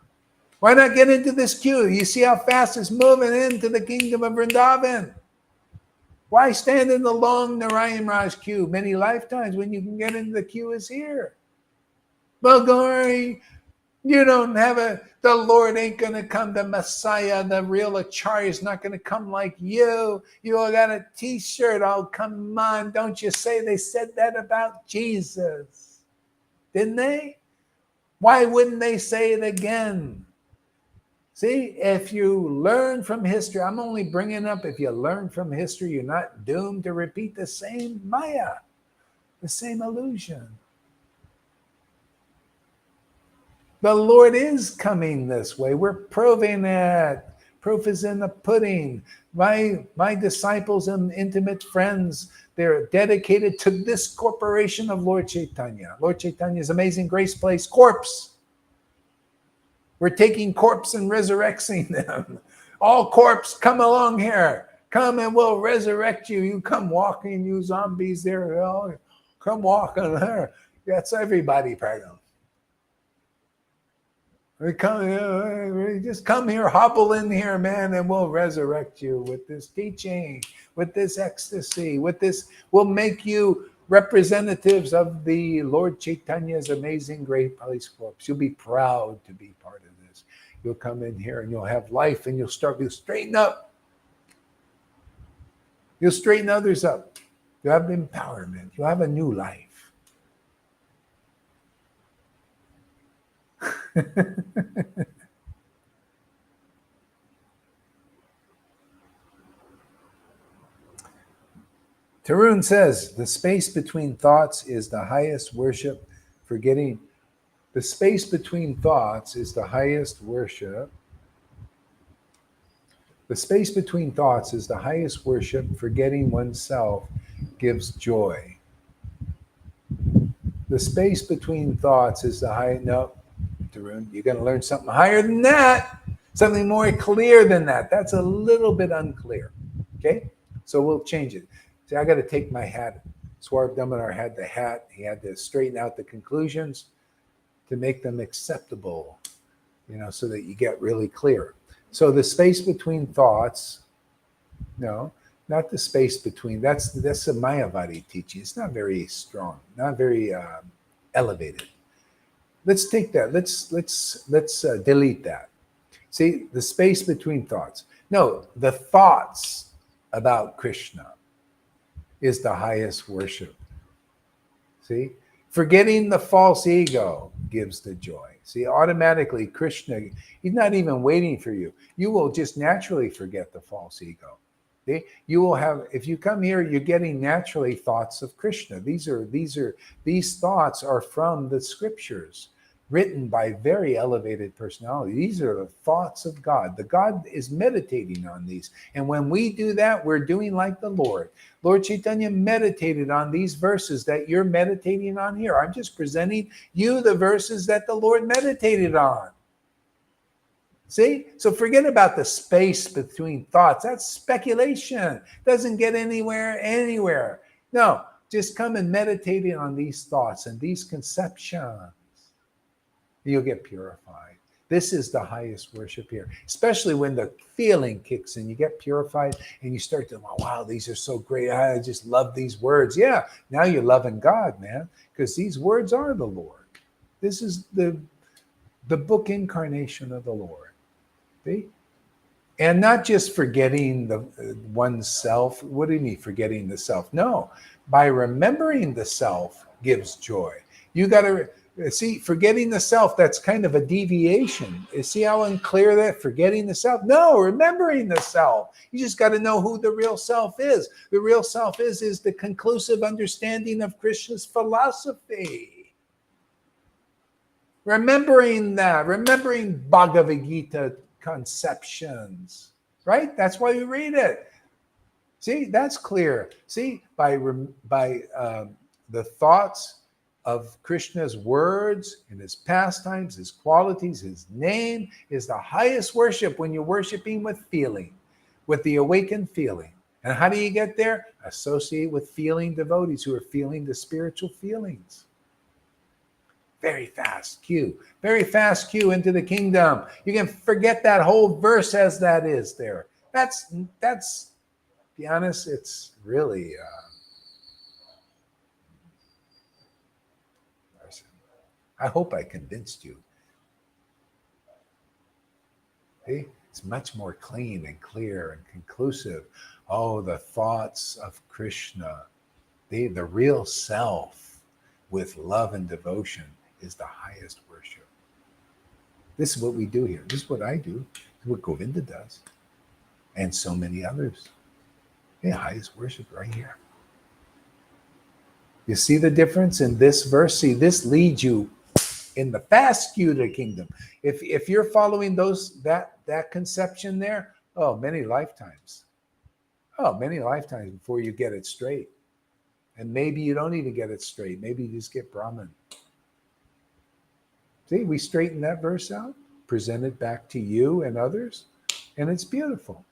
Why not get into this queue? You see how fast it's moving into the kingdom of Vrindavan. Why stand in the long Narayan Raj queue many lifetimes when you can get into the queue is here? Well, Gauri, You don't have the Lord ain't going to come, the Messiah, the real Acharya is not going to come like you. You all got a t-shirt. Oh, come on. Don't you say they said that about Jesus? Didn't they? Why wouldn't they say it again? See, if you learn from history, I'm only bringing up if you learn from history, you're not doomed to repeat the same Maya, the same illusion. The Lord is coming this way. We're proving it. Proof is in the pudding. My disciples and intimate friends, they're dedicated to this corporation of Lord Caitanya. Lord Chaitanya's Amazing Grace Place corpse. We're taking corpse and resurrecting them. All corpse, come along here. Come and we'll resurrect you. You come walking, you zombies there. Oh, come walking there. That's everybody, pardon. Just come here, hobble in here, man, and we'll resurrect you with this teaching, with this ecstasy, with this. We'll make you representatives of the Lord Chaitanya's Amazing Great Place Corpse. You'll be proud to be part of this. You'll come in here and you'll have life and you'll straighten up. You'll straighten others up. You'll have empowerment. You'll have a new life. Tarun says, the space between thoughts is the highest worship. Forgetting the space between thoughts is the highest worship. The space between thoughts is the highest worship. Forgetting oneself gives joy. The space between thoughts is the high. No, Tarun, you're going to learn something higher than that. Something more clear than that. That's a little bit unclear. Okay? So we'll change it. See, I got to take my hat. Swar Damanar had the hat. He had to straighten out the conclusions to make them acceptable, so that you get really clear. So the space between thoughts, no, not the space between. That's a Mayavadi teaching. It's not very strong, not very elevated. Let's take that. Let's delete that. See, the space between thoughts. No, the thoughts about Krishna is the highest worship. See, forgetting the false ego gives the joy. See, automatically Krishna, he's not even waiting for you. You will just naturally forget the false ego. See? You will have, if you come here, you're getting naturally thoughts of Krishna. These thoughts are from the scriptures, written by very elevated personality. These are the thoughts of God. The God is meditating on these. And when we do that, we're doing like the Lord. Lord Caitanya meditated on these verses that you're meditating on here. I'm just presenting you the verses that the Lord meditated on. See? So forget about the space between thoughts. That's speculation. Doesn't get anywhere. No, just come and meditate on these thoughts and these conceptions. You'll get purified. This is the highest worship here, especially when the feeling kicks in. You get purified and you start to, wow, these are so great. I just love these words. Yeah, now you're loving God, man, because these words are the Lord. This is the book incarnation of the Lord. See? And not just forgetting oneself. What do you mean forgetting the self? No, by remembering the self gives joy. You got to see, forgetting the self, that's kind of a deviation. You see how unclear that? Forgetting the self? No, remembering the self. You just got to know who the real self is. The real self is the conclusive understanding of Krishna's philosophy. Remembering that, remembering Bhagavad Gita conceptions, right? That's why you read it. See, that's clear. See, by the thoughts of Krishna's words and his pastimes, his qualities, his name is the highest worship when you're worshiping with feeling, with the awakened feeling. And how do you get there? Associate with feeling devotees who are feeling the spiritual feelings. Very fast cue into the kingdom. You can forget that whole verse as that is there. That's to be honest, it's really I hope I convinced you. See? It's much more clean and clear and conclusive. Oh, the thoughts of Krishna, the real self with love and devotion is the highest worship. This is what we do here. This is what I do. This is what Govinda does. And so many others. The highest worship right here. You see the difference in this verse? See, this leads you in the fast queue to the kingdom. If you're following that conception there, many lifetimes. Many lifetimes before you get it straight. And maybe you don't even get it straight. Maybe you just get Brahman. See, we straighten that verse out, present it back to you and others, and it's beautiful.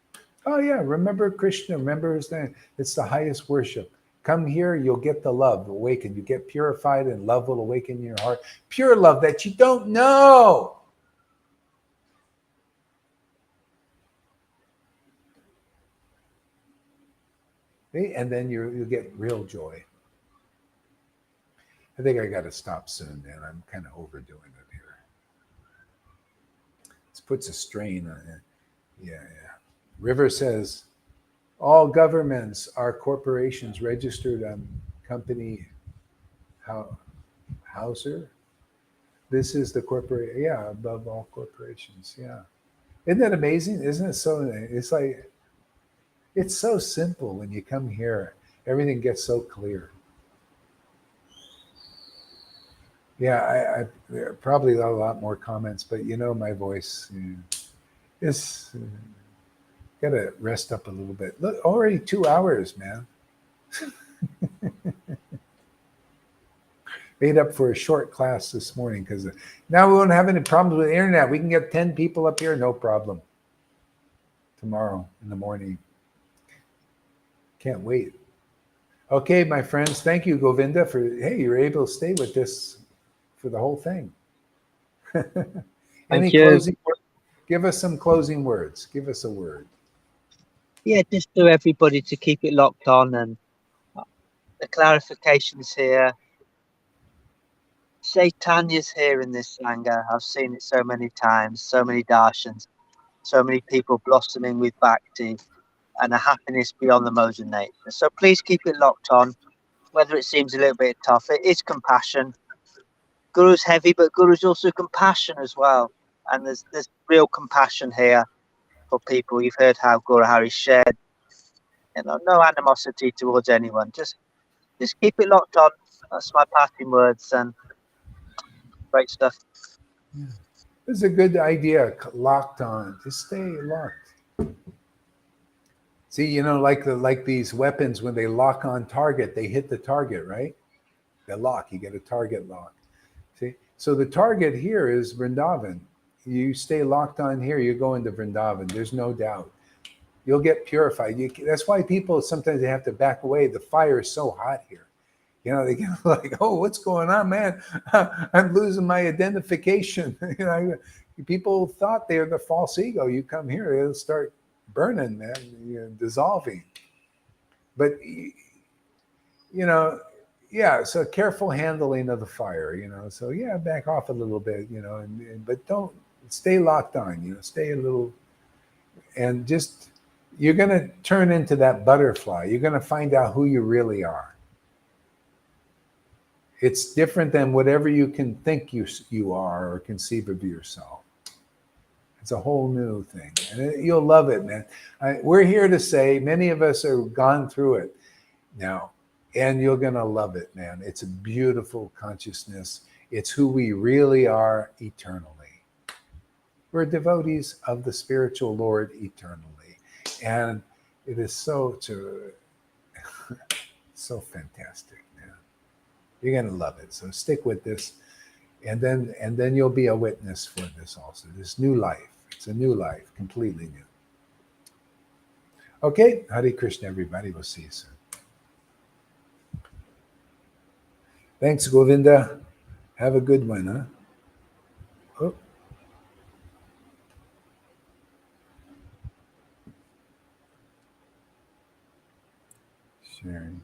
Oh yeah, remember Krishna, remember his name. It's the highest worship. Come here, you'll get the love awakened. You get purified and love will awaken in your heart. Pure love that you don't know. See? And then you get real joy. I think I got to stop soon, man. I'm kind of overdoing it here. This puts a strain on it. Yeah. River says, all governments are corporations registered on company Hauser. This is the corporate, above all corporations. Yeah. Isn't that amazing? Isn't it so? It's like, it's so simple when you come here. Everything gets so clear. Yeah, I probably a lot more comments, but you know my voice is got to rest up a little bit. Look, already 2 hours, man. Made up for a short class this morning because now we won't have any problems with the internet. We can get 10 people up here, no problem. Tomorrow in the morning. Can't wait. Okay, my friends, thank you, Govinda, you were able to stay with this for the whole thing. Any closing words? Give us some closing words. Give us a word. Yeah, just to everybody to keep it locked on, and the clarifications here. Chaitanya's here in this Sangha. I've seen it so many times, so many darshans, so many people blossoming with bhakti and a happiness beyond the modes of nature. So please keep it locked on, whether it seems a little bit tough. It is compassion. Guru's heavy, but Guru's also compassion as well. And there's real compassion here for people. You've heard how Guru Hari shared, no animosity towards anyone. Just keep it locked on. That's my parting words, and great stuff. Yeah. This is a good idea. Locked on. Just stay locked. See, like these weapons, when they lock on target, they hit the target, right? They lock. You get a target lock. See, so the target here is Vrindavan. You stay locked on here, you go into Vrindavan. There's no doubt. You'll get purified. That's why people sometimes they have to back away. The fire is so hot here. They get like, oh, what's going on, man? I'm losing my identification. People thought they're the false ego. You come here, it'll start burning, man, dissolving. But so careful handling of the fire, So back off a little bit, but don't stay locked on, stay a little, and just you're gonna turn into that butterfly. You're gonna find out who you really are. It's different than whatever you can think you are or conceive of yourself. It's a whole new thing, and you'll love it, man. We're here to say many of us have gone through it now, and you're gonna love it, man. It's a beautiful consciousness. It's who we really are eternally. We're devotees of the spiritual Lord eternally, and it is so fantastic. You're going to love it. So stick with this. And then you'll be a witness for this also. This new life. It's a new life, completely new. Okay. Hare Krishna, everybody. We'll see you soon. Thanks, Govinda. Have a good one, huh? Oh. Sharing.